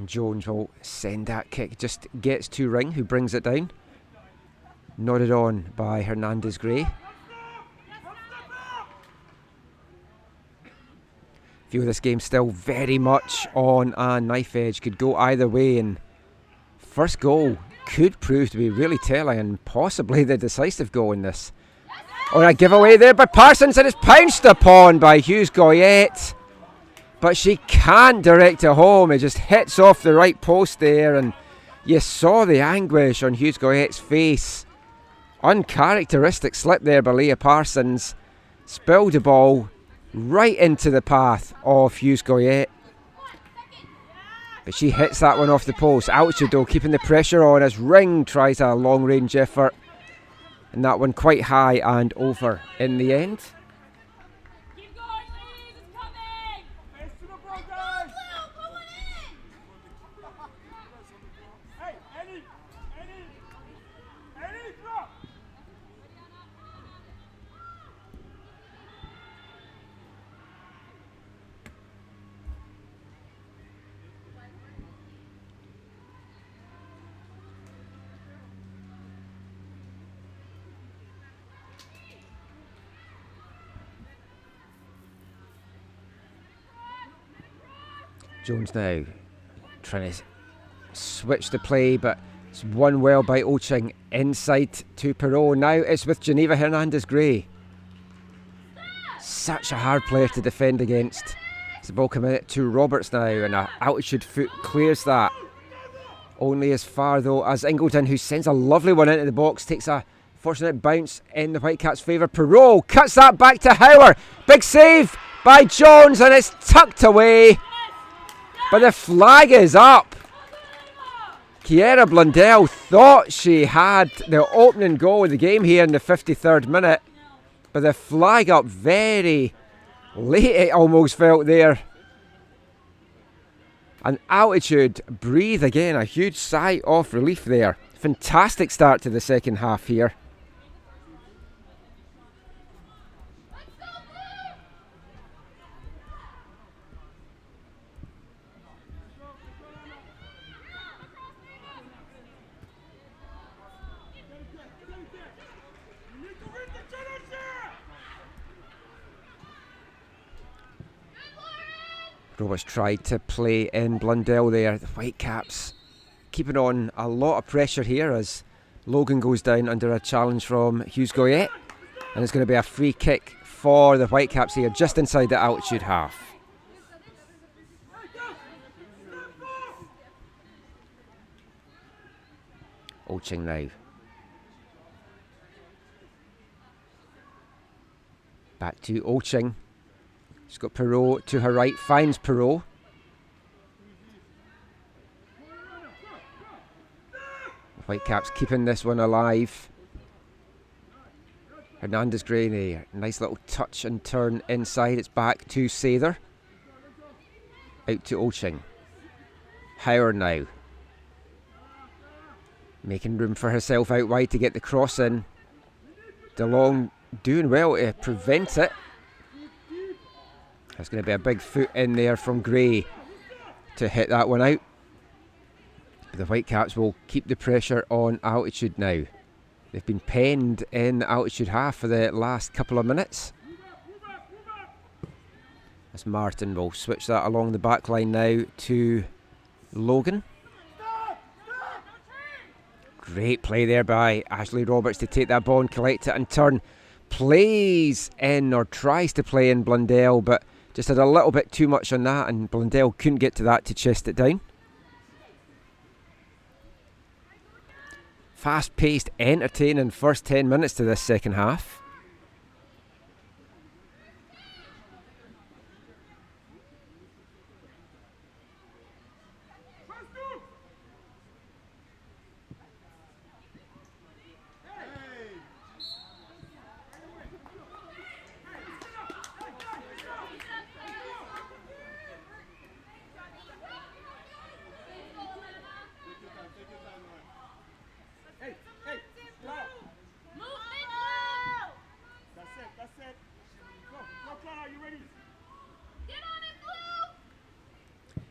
Jones will send that kick, just gets to Ring, who brings it down. Nodded on by Hernandez Gray. Feel this game still very much on a knife edge, could go either way, and first goal could prove to be really telling and possibly the decisive goal in this. Oh, a giveaway there by Parsons, and it's pounced upon by Hughes Goyette. But she can't direct it home. It just hits off the right post there, and you saw the anguish on Hughes Goyette's face. Uncharacteristic slip there by Leah Parsons. Spilled the ball right into the path of Hughes Goyette. But she hits that one off the post. Altitude though keeping the pressure on as Ring tries a long range effort. And that one quite high and over in the end. Jones now trying to switch the play, but it's won well by Oching inside to Perrault. Now it's with Geneva Hernandez Gray. Such a hard player to defend against. It's the ball coming to Roberts now, and an Altitude foot clears that. Only as far though as Ingleton, who sends a lovely one into the box, takes a fortunate bounce in the Whitecaps' favour. Perrault cuts that back to Hauer. Big save by Jones, and it's tucked away. But the flag is up. Kiera Blundell thought she had the opening goal of the game here in the 53rd minute. But the flag up very late, it almost felt there. And Altitude breathe again, a huge sigh of relief there. Fantastic start to the second half here. Roberts tried to play in Blundell there. The Whitecaps keeping on a lot of pressure here as Logan goes down under a challenge from Hughes Goyette. And it's going to be a free kick for the Whitecaps here just inside the Altitude half. Oching now. Back to Oching. She's got Perrault to her right, finds Perrault. Whitecaps keeping this one alive. Hernandez Gray, a nice little touch and turn inside. It's back to Sather. Out to Oching. Hauer now. Making room for herself out wide to get the cross in. DeLong doing well to prevent it. There's going to be a big foot in there from Gray. to hit that one out. The Whitecaps will keep the pressure on Altitude now. They've been penned in the Altitude half for the last couple of minutes. As Martin will switch that along the back line now to Logan. Great play there by Ashley Roberts to take that ball and collect it and turn. Plays in, or tries to play in, Blundell, but just had a little bit too much on that, and Blundell couldn't get to that to chest it down. Fast-paced, entertaining first 10 minutes to this second half.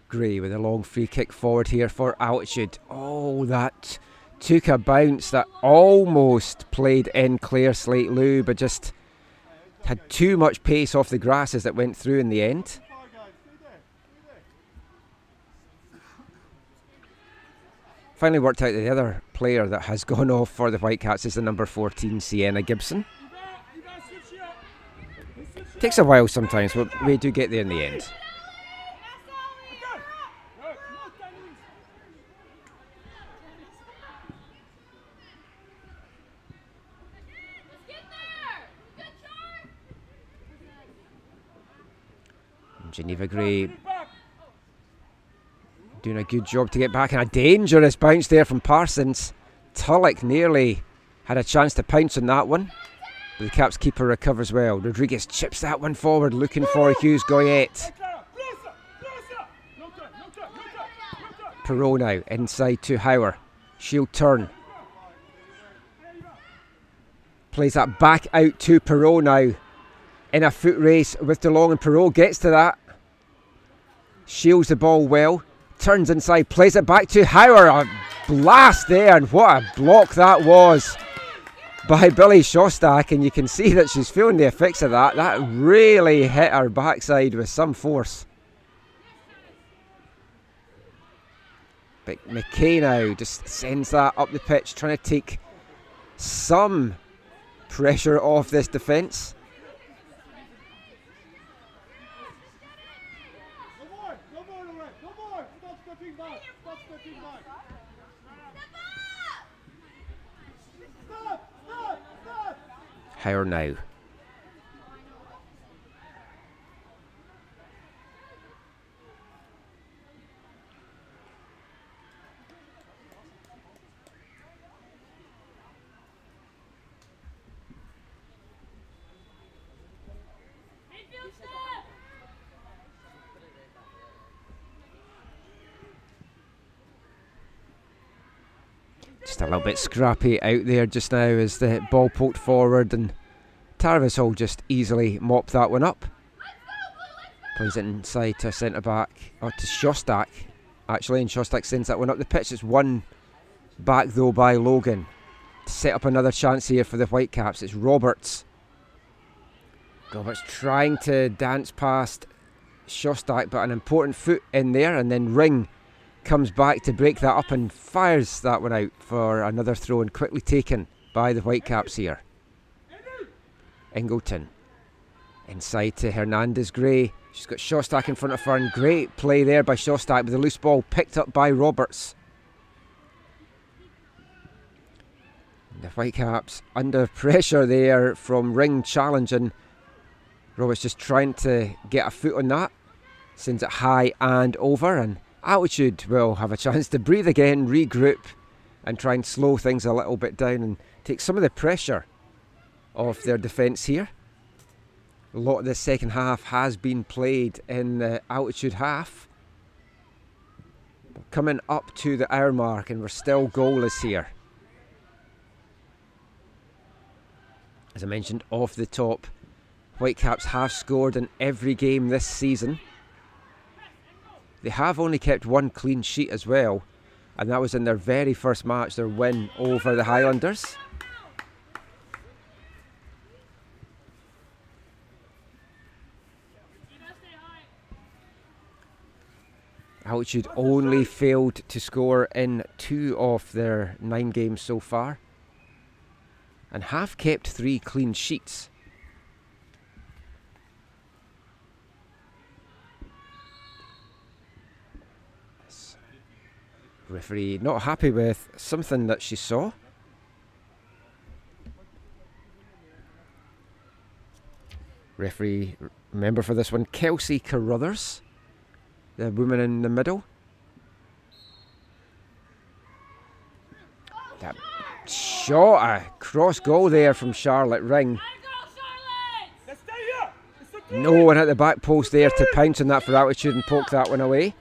Gray with a long free kick forward here for Altitude. Oh, that took a bounce that almost played in Claire Slate-Lou, but just had too much pace off the grass as it went through in the end. Finally worked out that the other player that has gone off for the Whitecaps is the number 14, Sienna Gibson. Takes a while sometimes, but we do get there in the end. Geneva Gray doing a good job to get back, and a dangerous bounce there from Parsons. Tulloch nearly had a chance to pounce on that one, but the Caps keeper recovers well. Rodriguez chips that one forward, looking for Hughes Goyette. Perot now inside to Hauer. She'll turn. Plays that back out to Perot now. In a foot race with DeLong, and Perot gets to that. Shields the ball well. Turns inside, plays it back to Hauer. A blast there, and what a block that was by Billy Shostak. And you can see that she's feeling the effects of that. That really hit her backside with some force. But McKay now just sends that up the pitch, trying to take some pressure off this defence. Higher now. Just a little bit scrappy out there just now as the ball poked forward, and Tarvis will just easily mop that one up. Plays it inside to a centre back, or to Shostak actually, and Shostak sends that one up the pitch. It's won back though by Logan to set up another chance here for the Whitecaps. It's Roberts. Roberts trying to dance past Shostak, but an important foot in there, and then Ring comes back to break that up and fires that one out for another throw, and quickly taken by the Whitecaps here. Ingleton inside to Hernandez Gray. She's got Shostak in front of her, and great play there by Shostak with the loose ball picked up by Roberts. The Whitecaps under pressure there from Ring challenging. Roberts just trying to get a foot on that. Sends it high and over, and Altitude will have a chance to breathe again, regroup, and try and slow things a little bit down and take some of the pressure off their defence here. A lot of the second half has been played in the Altitude half. We're coming up to the hour mark and we're still goalless here. As I mentioned off the top, Whitecaps have scored in every game this season. They have only kept one clean sheet as well, and that was in their very first match, their win over the Highlanders. Altitude only failed to score in 2 of their 9 games so far, and have kept 3 clean sheets. Referee not happy with something that she saw. Referee, remember for this one, Kelsey Carruthers, the woman in the middle. That shot, a cross goal there from Charlotte Ring. No one at the back post there to pounce on that for Altitude and poke that one away.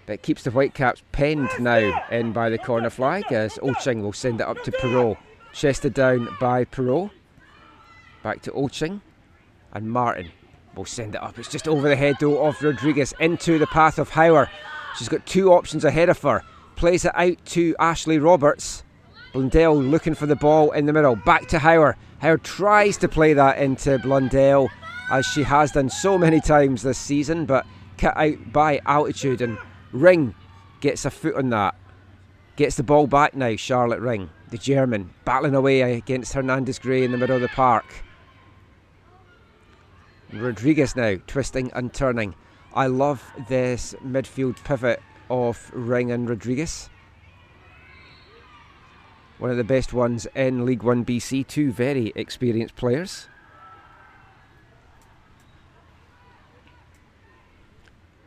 But it keeps the Whitecaps penned now in by the corner flag, as Oching will send it up to Perot. Chested down by Perot. Back to Oching. And Martin will send it up. It's just over the head though of Rodriguez into the path of Howard. She's got 2 options ahead of her. Plays it out to Ashley Roberts. Blundell looking for the ball in the middle. Back to Howard. Howard tries to play that into Blundell, as she has done so many times this season, but cut out by Altitude, and Ring gets a foot on that. Gets the ball back now, Charlotte Ring. The German battling away against Hernandez Gray in the middle of the park. Rodriguez now twisting and turning. I love this midfield pivot of Ring and Rodriguez. One of the best ones in League 1 BC. 2 very experienced players.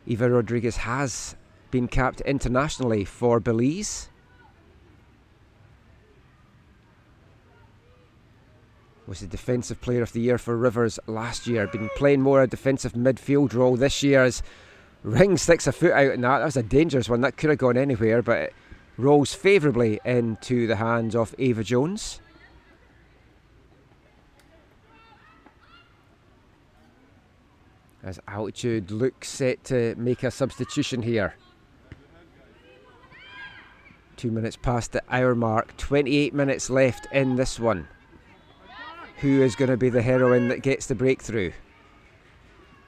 Eva Rodriguez has been capped internationally for Belize. Was the Defensive Player of the Year for Rivers last year. Been playing more a defensive midfield role this year, as Ring sticks a foot out in that. That was a dangerous one. That could have gone anywhere, but it rolls favourably into the hands of Ava Jones. As Altitude looks set to make a substitution here. 2 minutes past the hour mark. 28 minutes left in this one. Who is going to be the heroine that gets the breakthrough?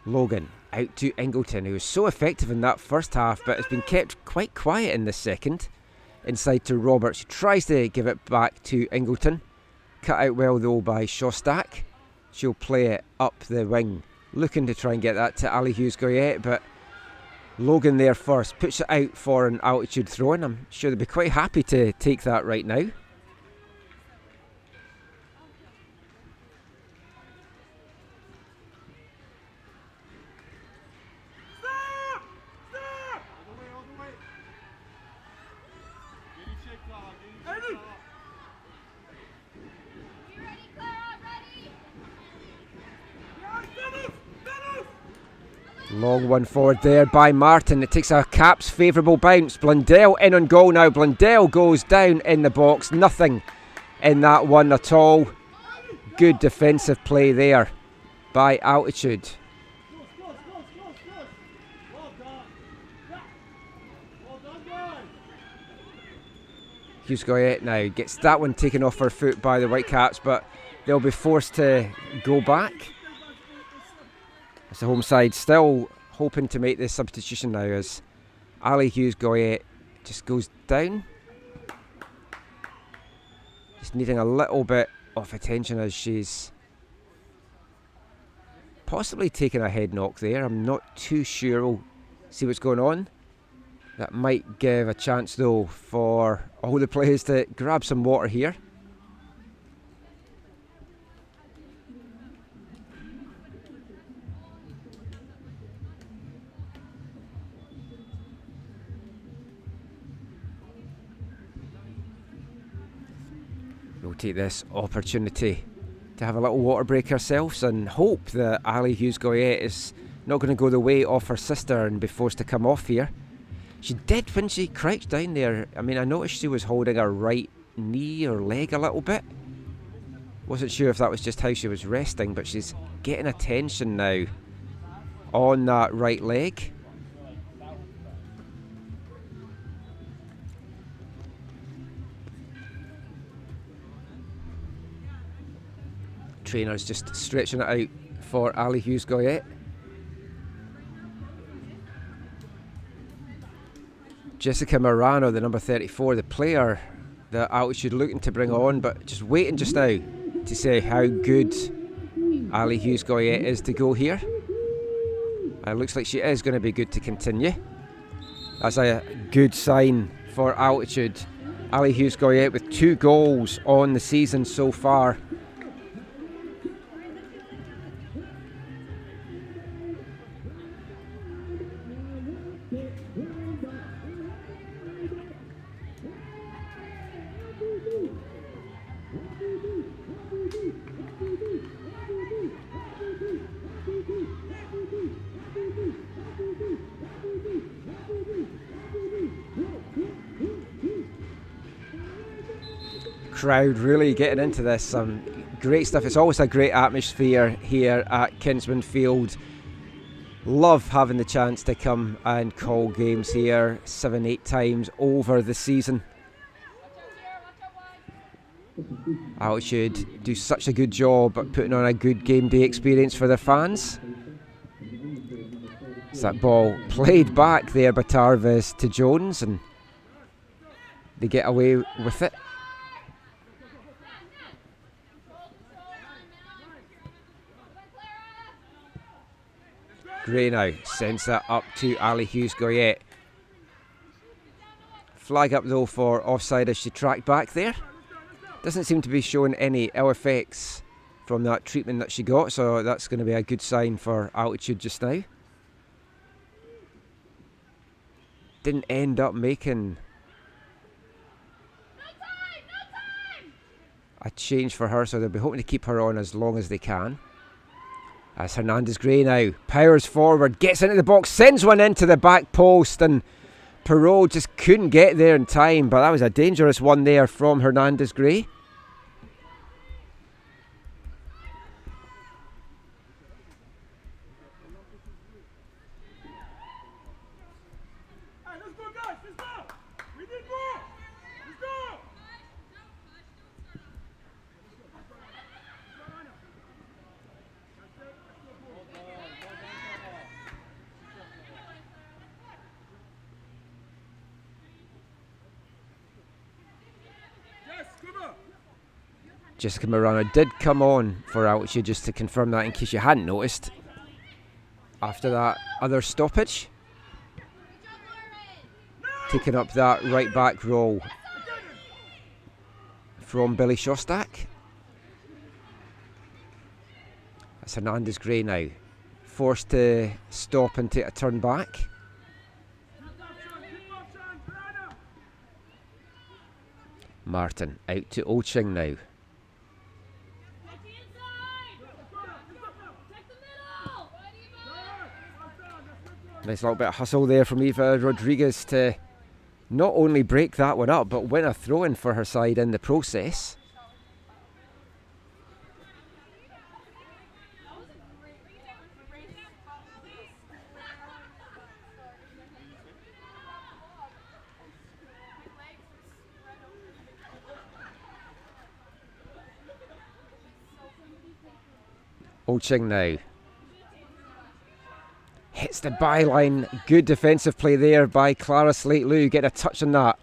Logan out to Ingleton, who was so effective in that first half, but has been kept quite quiet in the second. Inside to Roberts, who tries to give it back to Ingleton. Cut out well though by Shostak. She'll play it up the wing, looking to try and get that to Ali Hughes-Goyette, but Logan there first, puts it out for an Altitude throw-in. I'm sure they'd be quite happy to take that right now. Long one forward there by Martin. It takes a Caps favourable bounce. Blundell in on goal now. Blundell goes down in the box. Nothing in that one at all. Good defensive play there by Altitude. Hughes-Goyette now gets that one taken off her foot by the Whitecaps, but they'll be forced to go back. It's the home side still hoping to make this substitution now, as Ali Hughes-Goyette just goes down. Just needing a little bit of attention, as she's possibly taken a head knock there. I'm not too sure. We'll see what's going on. That might give a chance though for all the players to grab some water here. We'll take this opportunity to have a little water break ourselves and hope that Ali Hughes-Goyette is not going to go the way of her sister and be forced to come off here. She did when she crouched down there. I mean, I noticed she was holding her right knee or leg a little bit. Wasn't sure if that was just how she was resting, but she's getting attention now on that right leg. trainer's just stretching it out for Ali Hughes-Goyette. Jessica Morano, the number 34, the player that Altitude looking to bring on, but just waiting just now to say how good Ali Hughes-Goyette is to go here. It looks like she is going to be good to continue. That's a good sign for Altitude. Ali Hughes-Goyette with 2 goals on the season so far. Crowd really getting into this. Great stuff. It's always a great atmosphere here at Kinsmen Field. Love having the chance to come and call games here 7-8 times over the season. Altitude do such a good job at putting on a good game day experience for their fans. It's that ball played back there by Tarvis to Jones, and they get away with it. Gray now sends that up to Ali Hughes-Goyette. Flag up though for offside as she tracked back there. Doesn't seem to be showing any ill effects from that treatment that she got, so that's going to be a good sign for Altitude just now. Didn't end up making a change for her, so they'll be hoping to keep her on as long as they can. As Hernandez Gray now powers forward, gets into the box, sends one into the back post, and Perot just couldn't get there in time, but that was a dangerous one there from Hernandez Gray. Jessica Morano did come on for Altitude, just to confirm that in case you hadn't noticed, after that other stoppage. Taking up that right back role from Billy Shostak. That's Hernandez Gray now, forced to stop and take a turn back. Martin out to Oching now. Nice little bit of hustle there from Eva Rodriguez to not only break that one up, but win a throw-in for her side in the process. Oching now. Hits the byline. Good defensive play there by Clara Slate-Lou. Get a touch on that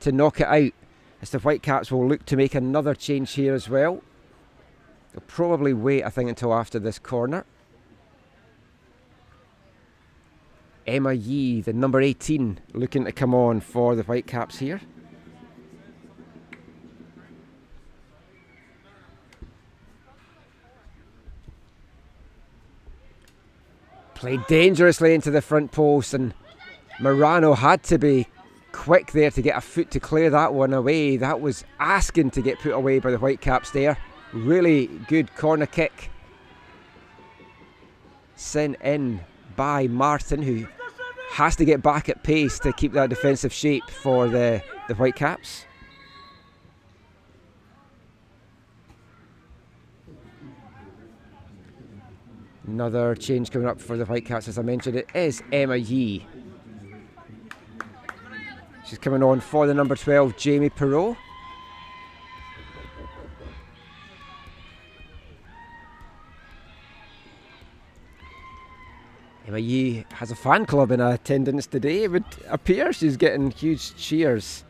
to knock it out. As the Whitecaps will look to make another change here as well. They'll probably wait, I think, until after this corner. Emma Yee, the number 18, looking to come on for the Whitecaps here. Played dangerously into the front post, and Morano had to be quick there to get a foot to clear that one away. That was asking to get put away by the Whitecaps there. Really good corner kick sent in by Martin, who has to get back at pace to keep that defensive shape for the Whitecaps. Another change coming up for the Whitecaps, as I mentioned. It is Emma Yee. She's coming on for the number 12, Jamie Perot. He has a fan club in attendance today. It would appear she's getting huge cheers.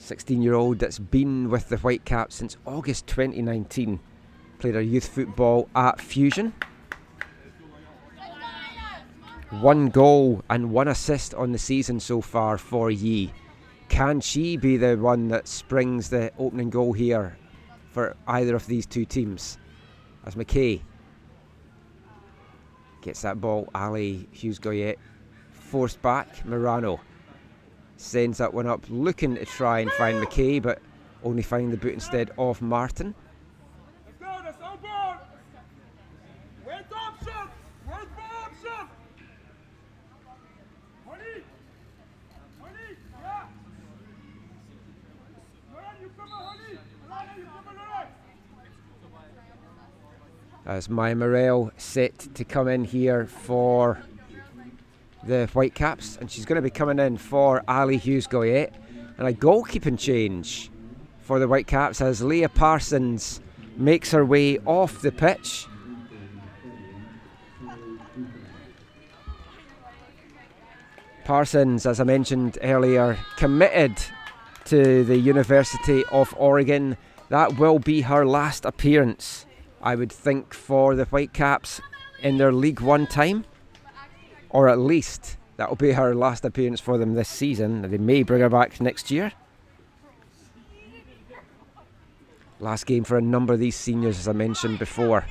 16-year-old that's been with the Whitecaps since August 2019. Played her youth football at Fusion. 1 goal and 1 assist on the season so far for Yi. Can she be the one that springs the opening goal here for either of these two teams? As McKay gets that ball, Ali Hughes-Goyette forced back. Morano sends that one up, looking to try and find McKay, but only finding the boot instead of Martin. As Maya Morel set to come in here for the Whitecaps, and she's going to be coming in for Ali Hughes-Goyette. And a goalkeeping change for the Whitecaps as Leah Parsons makes her way off the pitch. Parsons, as I mentioned earlier, committed to the University of Oregon. That will be her last appearance, I would think, for the Whitecaps in their League One time, or at least that will be her last appearance for them this season. They may bring her back next year. Last game for a number of these seniors, as I mentioned before.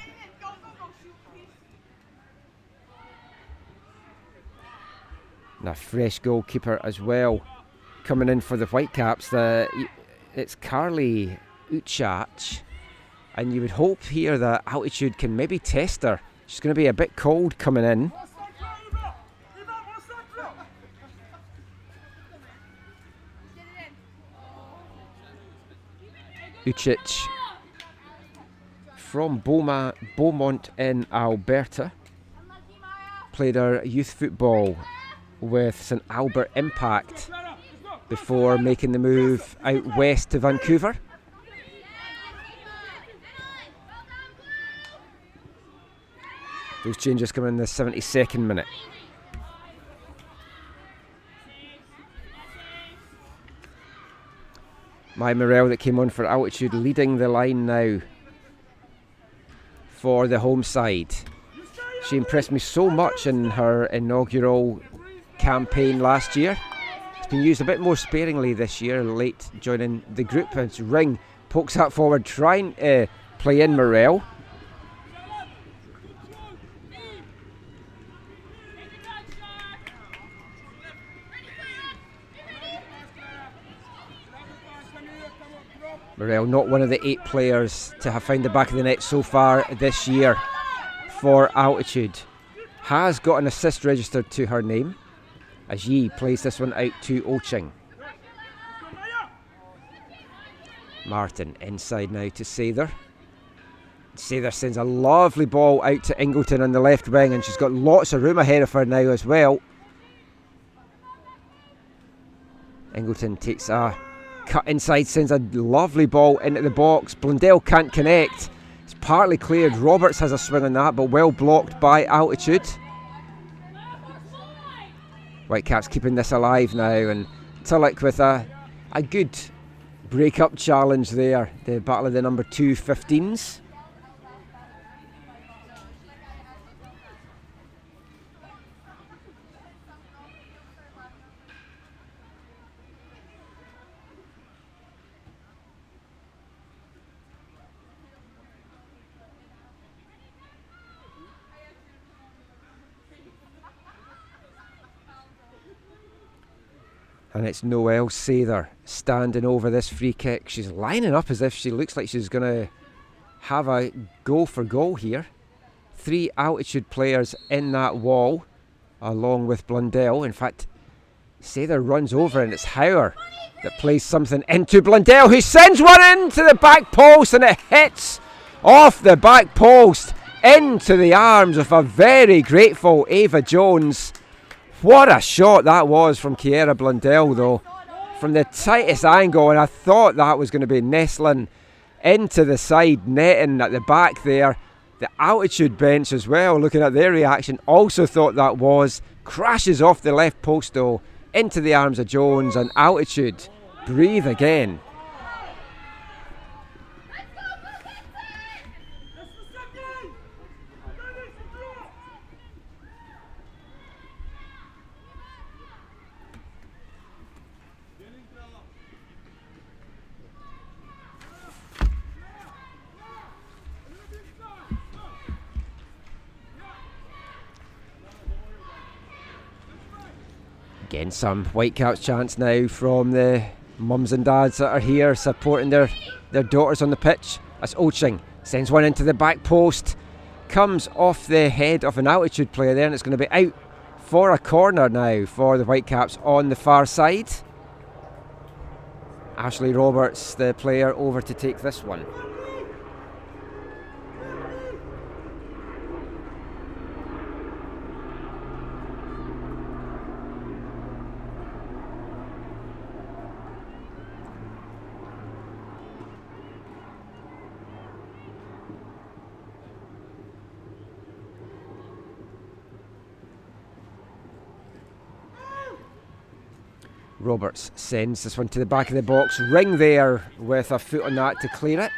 And a fresh goalkeeper as well coming in for the Whitecaps. It's Carly Uchach. And you would hope here that Altitude can maybe test her. She's going to be a bit cold coming in. Uchich from Beaumont in Alberta. Played her youth football with St Albert Impact before making the move out west to Vancouver. Those changes come in the 72nd minute. Maya Morel that came on for Altitude leading the line now for the home side. She impressed me so much in her inaugural campaign last year. It's been used a bit more sparingly this year, late joining the group. And Ring pokes that forward, trying to play in Morel. Morel, not one of the 8 players to have found the back of the net so far this year for Altitude. Has got an assist registered to her name as Yi plays this one out to Oching. Martin inside now to Sather. Sather sends a lovely ball out to Ingleton on the left wing, and she's got lots of room ahead of her now as well. Ingleton takes a cut inside, sends a lovely ball into the box. Blundell can't connect. It's partly cleared. Roberts has a swing on that, but well blocked by Altitude. Whitecaps keeping this alive now, and Tulloch with a good break-up challenge there. The battle of the number 2 15s. And it's Noelle Sather standing over this free kick. She's lining up as if she looks like she's going to have a go for goal here. 3 Altitude players in that wall, along with Blundell. In fact, Sather runs over, and it's Hauer that plays something into Blundell, who sends one into the back post, and it hits off the back post into the arms of a very grateful Ava Jones. What a shot that was from Kiera Blundell, though, from the tightest angle, and I thought that was going to be nestling into the side netting at the back there. The Altitude bench as well, looking at their reaction, also thought that was. Crashes off the left post though, into the arms of Jones, and Altitude breathe again. Again, some Whitecaps chants now from the mums and dads that are here supporting their daughters on the pitch. As Oching sends one into the back post, comes off the head of an Altitude player there, and it's going to be out for a corner now for the Whitecaps on the far side. Ashley Roberts, the player, over to take this one. Roberts sends this one to the back of the box. Ring there with a foot on that to clear it.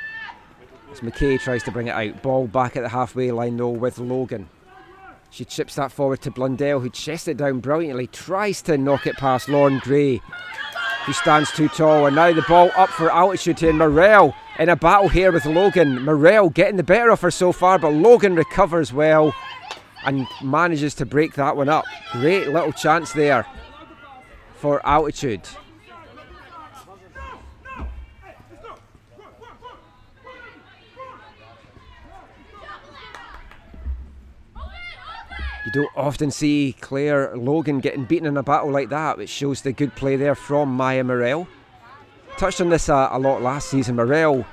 As McKay tries to bring it out. Ball back at the halfway line though with Logan. She chips that forward to Blundell, who chests it down brilliantly. Tries to knock it past Lauren Gray, who stands too tall. And now the ball up for Altitude here. Morell in a battle here with Logan. Morell getting the better of her so far, but Logan recovers well and manages to break that one up. Great little chance there for Altitude. You don't often see Claire Logan getting beaten in a battle like that, which shows the good play there from Maya Morell. Touched on this a lot last season. Morell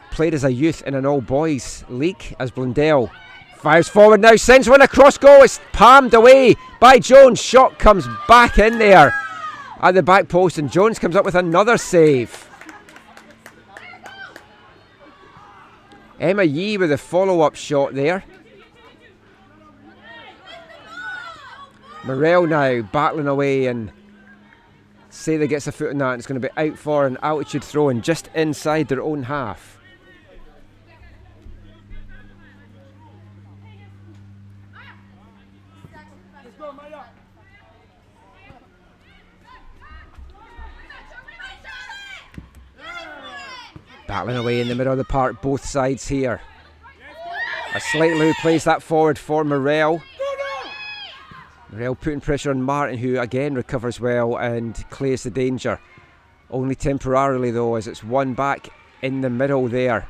played as a youth in an all-boys league as Blundell. Fires forward now, sends one across goal. It's palmed away by Jones. Shot comes back in there at the back post, and Jones comes up with another save. Emma Yee with a follow-up shot there. Morell now battling away, and Sather gets a foot on that, and it's going to be out for an Altitude throw-in just inside their own half. Battling away in the middle of the park, both sides here. As Slightly plays that forward for Morell. Morell putting pressure on Martin, who again recovers well and clears the danger. Only temporarily though, as it's won back in the middle there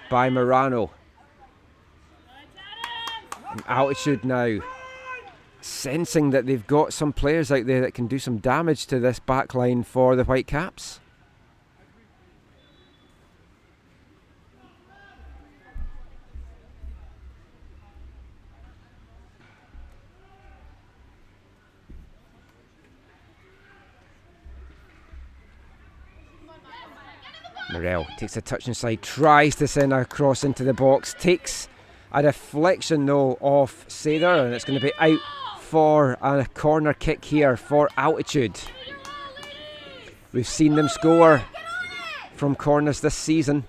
by Morano. And Altitude now sensing that they've got some players out there that can do some damage to this back line for the Whitecaps. Morell takes a touch inside, tries to send a cross into the box, takes a deflection though off Sather, and it's going to be out for a corner kick here for Altitude. We've seen them score from corners this season.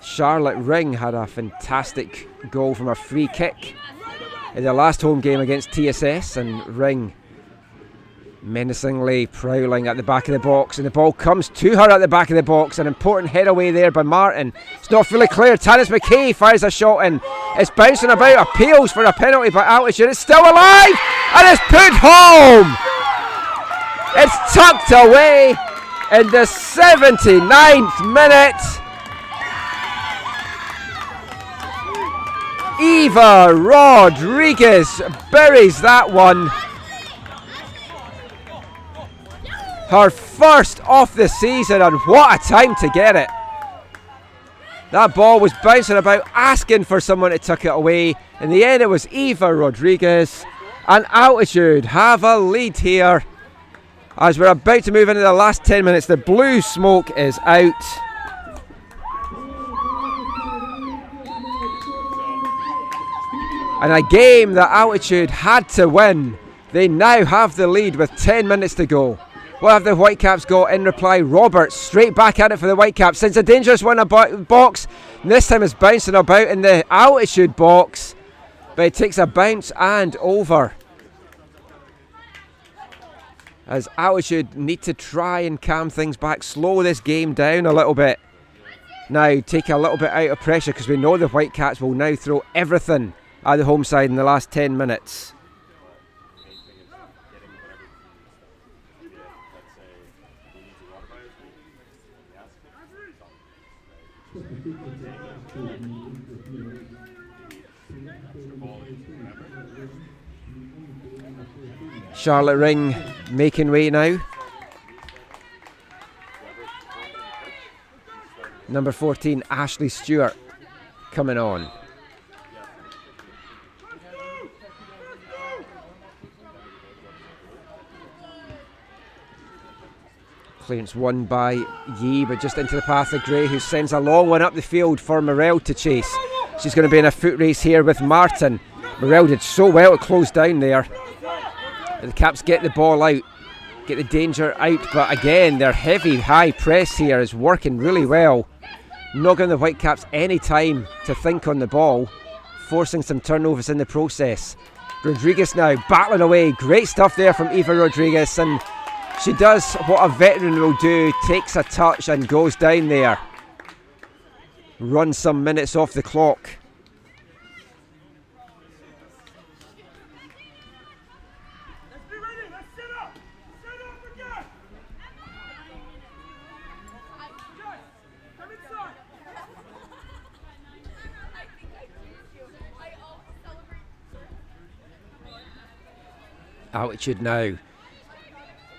Charlotte Ring had a fantastic goal from a free kick in their last home game against TSS, and Ring menacingly prowling at the back of the box, and the ball comes to her at the back of the box. An important head away there by Martin. It's not fully clear. Tanis McKay fires a shot in. It's bouncing about, appeals for a penalty by Altitude. It's still alive and it's put home. It's tucked away in the 79th minute. Eva Rodriguez buries that one. Her first off the season, and what a time to get it. That ball was bouncing about, asking for someone to tuck it away. In the end, it was Eva Rodriguez, and Altitude have a lead here. As we're about to move into the last 10 minutes, the blue smoke is out. And a game that Altitude had to win. They now have the lead with 10 minutes to go. What have the Whitecaps got in reply? Roberts straight back at it for the Whitecaps. Sends a dangerous one box. And this time it's bouncing about in the Altitude box. But it takes a bounce and over. As Altitude need to try and calm things back. Slow this game down a little bit. Now take a little bit out of pressure because we know the Whitecaps will now throw everything at the home side in the last 10 minutes. Charlotte Ring making way now. Number 14, Ashley Stewart, coming on. Clearance won by Yee, but just into the path of Gray, who sends a long one up the field for Morel to chase. She's going to be in a foot race here with Martin. Morel did so well to close down there. The Caps get the ball out, get the danger out, but again, their heavy high press here is working really well. Not giving the Whitecaps any time to think on the ball, forcing some turnovers in the process. Rodriguez now battling away. Great stuff there from Eva Rodriguez, and she does what a veteran will do, takes a touch and goes down there. Runs some minutes off the clock. Altitude now.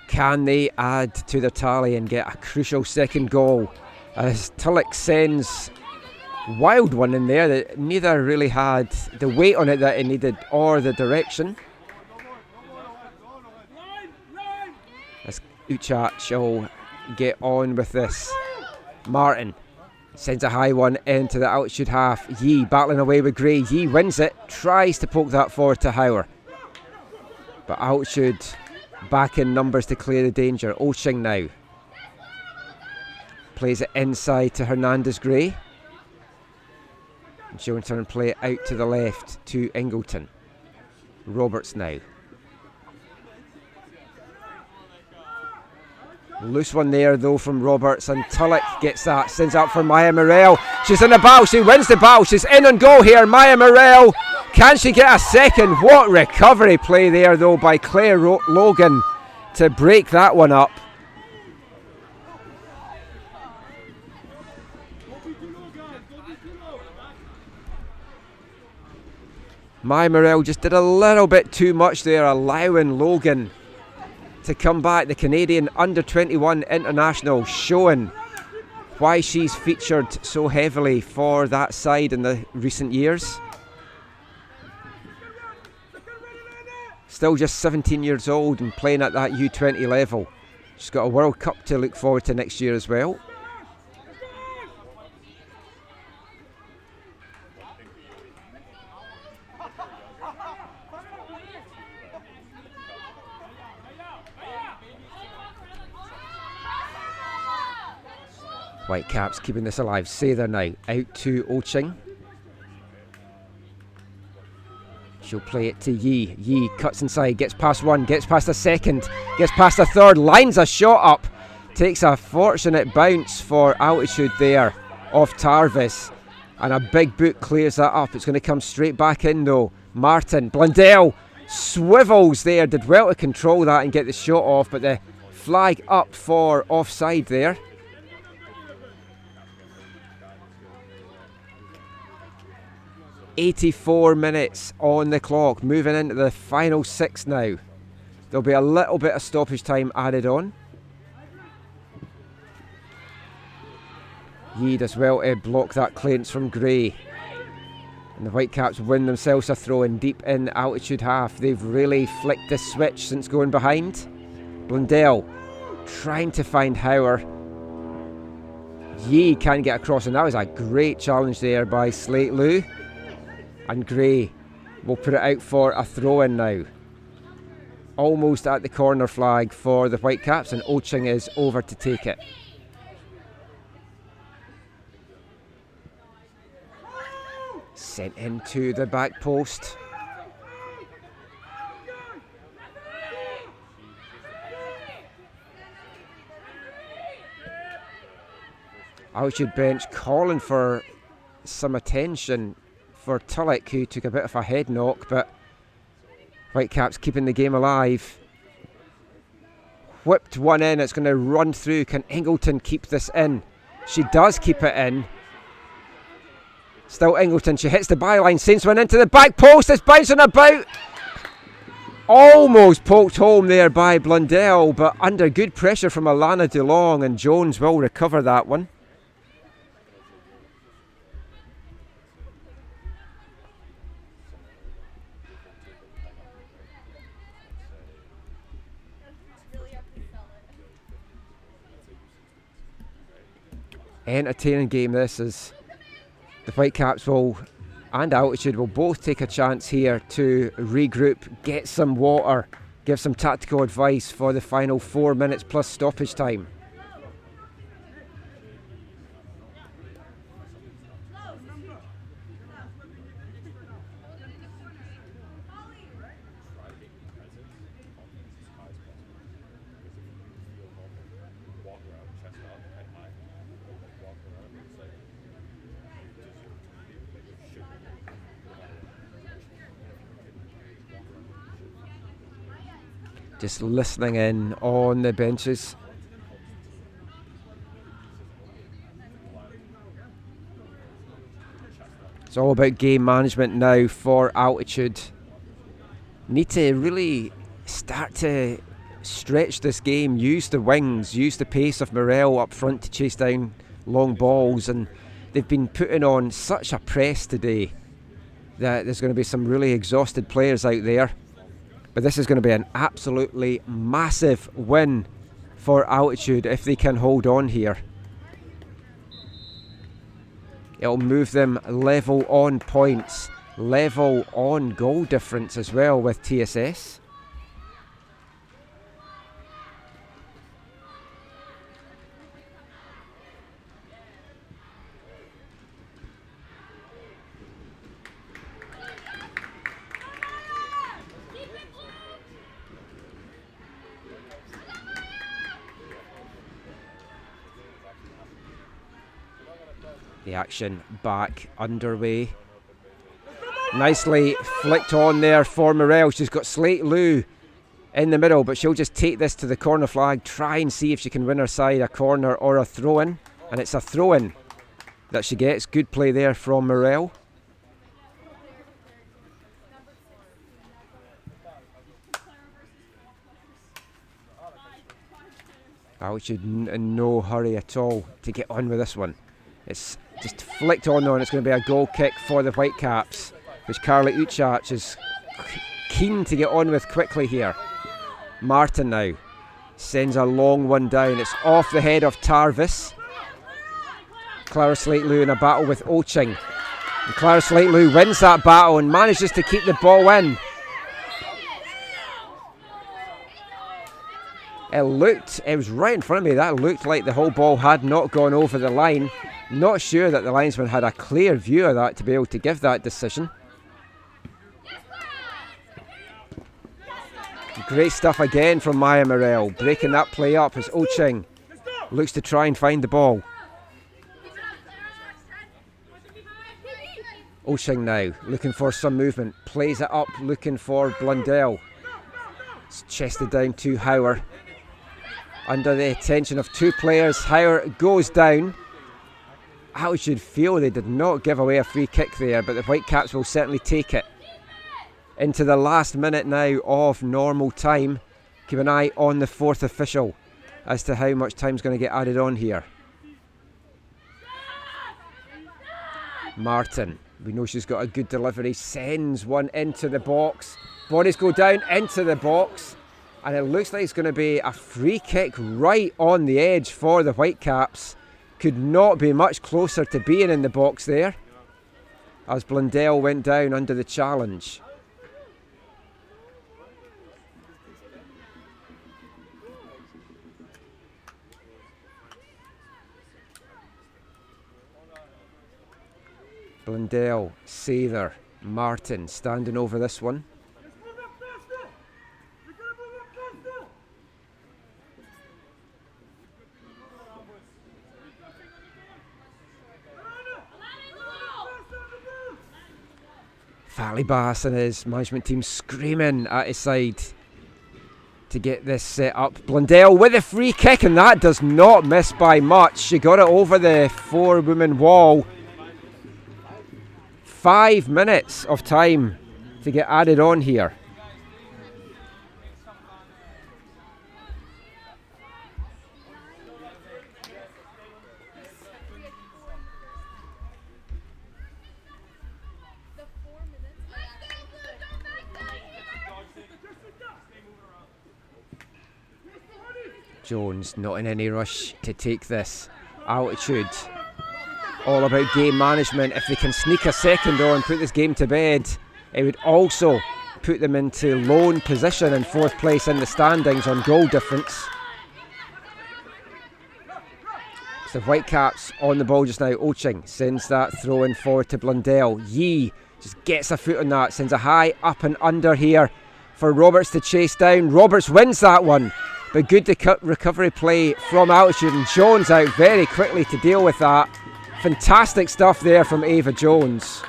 Can they add to their tally and get a crucial second goal? As Tulloch sends wild one in there that neither really had the weight on it that it needed or the direction. As Uchach will get on with this. Martin sends a high one into the Altitude half. Yee battling away with Gray. Yee wins it, tries to poke that forward to Hauer. But Altitude back in numbers to clear the danger. Oshing now. Plays it inside to Hernandez Gray. And she'll in turn play it out to the left to Ingleton. Roberts now. Loose one there though from Roberts, and Tulloch gets that, sends out for Maya Morel. She's in the battle, she wins the battle, she's in on goal here. Maya Morel, can she get a second? What recovery play there though by Claire Logan to break that one up. Maya Morel just did a little bit too much there, allowing Logan to come back. The Canadian under-21 international, showing why she's featured so heavily for that side in the recent years. Still just 17 years old and playing at that U20 level. She's got a World Cup to look forward to next year as well. Whitecaps keeping this alive. Sather now out to Oching. She'll play it to Yee. Yee cuts inside, gets past one, gets past a second, gets past a third, lines a shot up. Takes a fortunate bounce for Altitude there off Tarvis. And a big boot clears that up. It's going to come straight back in though. Martin, Blundell swivels there. Did well to control that and get the shot off, but the flag up for offside there. .84 minutes on the clock, moving into the final 6 now. There'll be a little bit of stoppage time added on. Yee does well to block that clearance from Gray. And the Whitecaps win themselves a throw in deep in the Altitude half. They've really flicked the switch since going behind. Blundell trying to find Hauer. Yee can't get across, and that was a great challenge there by Slate Lou. And Gray will put it out for a throw-in now. Almost at the corner flag for the Whitecaps, and Oching is over to take it. Sent into the back post. Altitude bench calling for some attention for Tulloch, who took a bit of a head knock, but Whitecaps keeping the game alive. Whipped one in, it's going to run through. Can Ingleton keep this in? She does keep it in. Still Ingleton, she hits the byline, sends one into the back post, it's bouncing about. Almost poked home there by Blundell, but under good pressure from Alana DeLong, and Jones will recover that one. Entertaining game this, as the Whitecaps will and Altitude will both take a chance here to regroup, get some water, give some tactical advice for the final 4 minutes plus stoppage time. Just listening in on the benches. It's all about game management now for Altitude. Need to really start to stretch this game, use the wings, use the pace of Morel up front to chase down long balls, and they've been putting on such a press today that there's going to be some really exhausted players out there. But this is going to be an absolutely massive win for Altitude if they can hold on here. It'll move them level on points, level on goal difference as well with TSS. The action back underway. Nicely flicked on there for Morel. She's got Slate Lou in the middle, but she'll just take this to the corner flag, try and see if she can win her side a corner or a throw-in. And it's a throw-in that she gets. Good play there from Morel. Altitude in no hurry at all to get on with this one. It's just flicked on though, and it's going to be a goal kick for the Whitecaps, which Carly Uchach is keen to get on with quickly here. Martin now sends a long one down. It's off the head of Tarvis. Clara Slate-Lou in a battle with Oching. And Clara Slate-Lou wins that battle and manages to keep the ball in. It was right in front of me. That looked like the whole ball had not gone over the line. Not sure that the linesman had a clear view of that to be able to give that decision. Great stuff again from Maya Morel, breaking that play up as Oching looks to try and find the ball. Oching now looking for some movement, plays it up looking for Blundell. It's chested down to Hauer. Under the attention of two players, Hauer goes down. Altitude feel they did not give away a free kick there, but the Whitecaps will certainly take it. Into the last minute now of normal time. Keep an eye on the fourth official as to how much time's going to get added on here. Martin, we know she's got a good delivery, sends one into the box. Bodies go down into the box, and it looks like it's going to be a free kick right on the edge for the Whitecaps. Could not be much closer to being in the box there, as Blundell went down under the challenge. Blundell, Sather, Martin standing over this one. Bass and his management team screaming at his side to get this set up. Blundell with a free kick, and that does not miss by much. She got it over the four-woman wall. 5 minutes of time to get added on here. Jones not in any rush to take this. Altitude. All about game management. If they can sneak a second on, put this game to bed, it would also put them into lone position in fourth place in the standings on goal difference. So Whitecaps on the ball just now. Oching sends that throw in forward to Blundell. Yee just gets a foot on that, sends a high up and under here for Roberts to chase down. Roberts wins that one, but good recovery play from Altitude, and Jones out very quickly to deal with that. Fantastic stuff there from Ava Jones.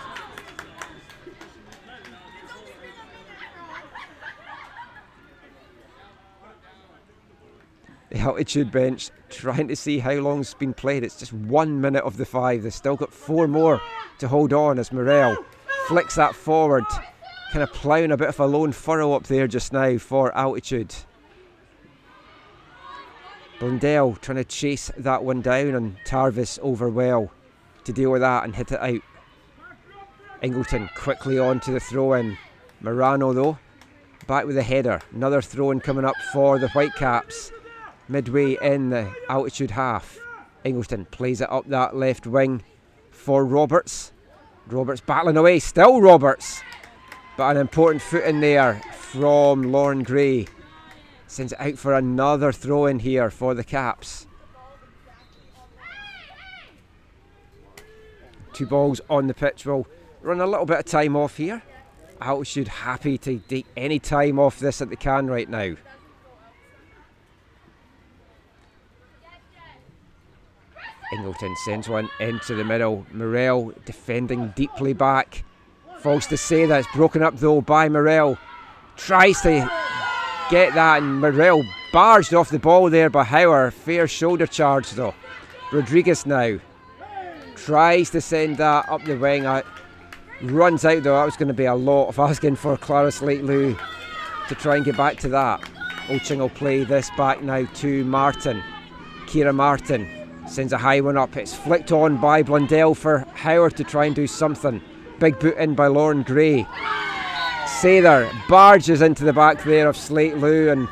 The Altitude bench trying to see how long's been played. It's just 1 minute of the 5. They've still got 4 more to hold on as Morel flicks that forward, kind of ploughing a bit of a lone furrow up there just now for Altitude. Blundell trying to chase that one down, and Tarvis over well to deal with that and hit it out. Ingleton quickly on to the throw-in. Morano though, back with the header. Another throw-in coming up for the Whitecaps. Midway in the Altitude half. Ingleton plays it up that left wing for Roberts. Roberts battling away, still Roberts. But an important foot in there from Lauren Gray. Sends it out for another throw in here for the Caps. 2 balls on the pitch. We'll run a little bit of time off here. Altitude happy to take any time off this that they can right now. Ingleton sends one into the middle. Morel defending deeply back. Falls to say that it's broken up though by Morel. Tries to get that, and Morel barged off the ball there by Hauer. Fair shoulder charge though. Rodriguez now tries to send that up the wing. Runs out though. That was going to be a lot of asking for Clara Slate-Lou to try and get back to that. Oching will play this back now to Martin. Kira Martin sends a high one up. It's flicked on by Blundell for Howard to try and do something. Big boot in by Lauren Gray. Sather barges into the back there of Slate-Lou, and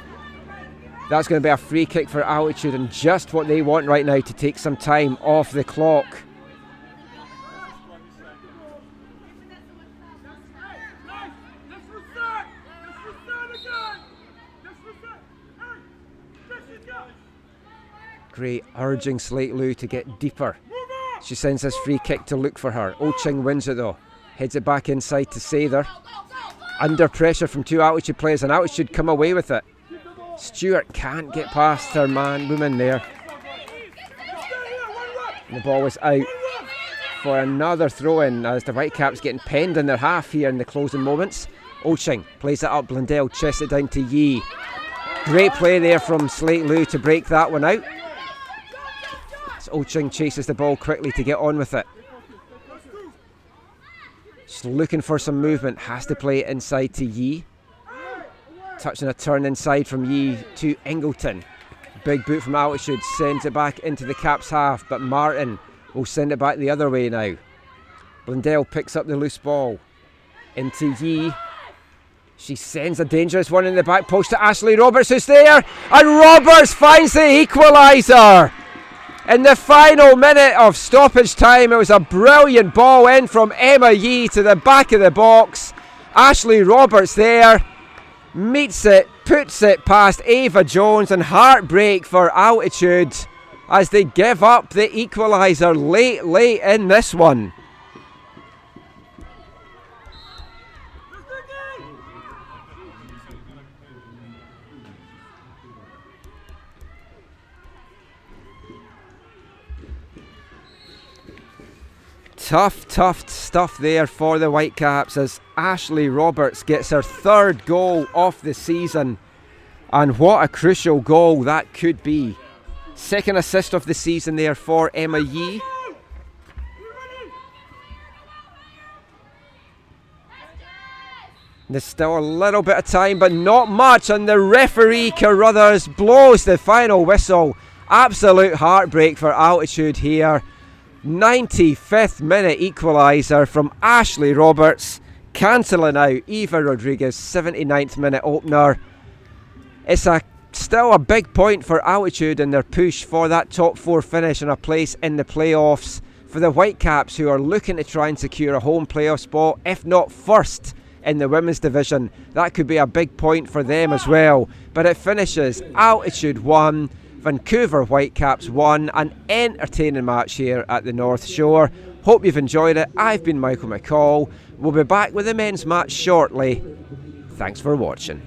that's going to be a free kick for Altitude, and just what they want right now to take some time off the clock. Gray urging Slate-Lou to get deeper. She sends this free kick to look for her. Oching wins it though. Heads it back inside to Sather. Under pressure from 2 Altitude players, and Altitude come away with it. Stewart can't get past her woman there. And the ball was out for another throw-in as the Whitecaps getting penned in their half here in the closing moments. Oching plays it up. Blundell chests it down to Yee. Great play there from Slate-Lou to break that one out. Oching chases the ball quickly to get on with it. Just looking for some movement. Has to play it inside to Yee. Touching a turn inside from Yee to Ingleton. Big boot from Altitude. Sends it back into the Caps half, but Martin will send it back the other way now. Blundell picks up the loose ball into Yee. She sends a dangerous one in the back post to Ashley Roberts, who's there, and Roberts finds the equaliser. In the final minute of stoppage time, it was a brilliant ball in from Emma Yee to the back of the box. Ashley Roberts there, meets it, puts it past Ava Jones, and heartbreak for Altitude as they give up the equaliser late in this one. Tough stuff there for the Whitecaps as Ashley Roberts gets her third goal of the season. And what a crucial goal that could be. Second assist of the season there for Emma Yee. There's still a little bit of time, but not much, and the referee Carruthers blows the final whistle. Absolute heartbreak for Altitude here. 95th minute equaliser from Ashley Roberts, cancelling out Eva Rodriguez' 79th minute opener. It's still a big point for Altitude in their push for that top 4 finish and a place in the playoffs. For the Whitecaps, who are looking to try and secure a home playoff spot, if not first in the women's division, that could be a big point for them as well. But it finishes Altitude 1, Vancouver Whitecaps 1, an entertaining match here at the North Shore. Hope you've enjoyed it. I've been Michael McCall. We'll be back with the men's match shortly. Thanks for watching.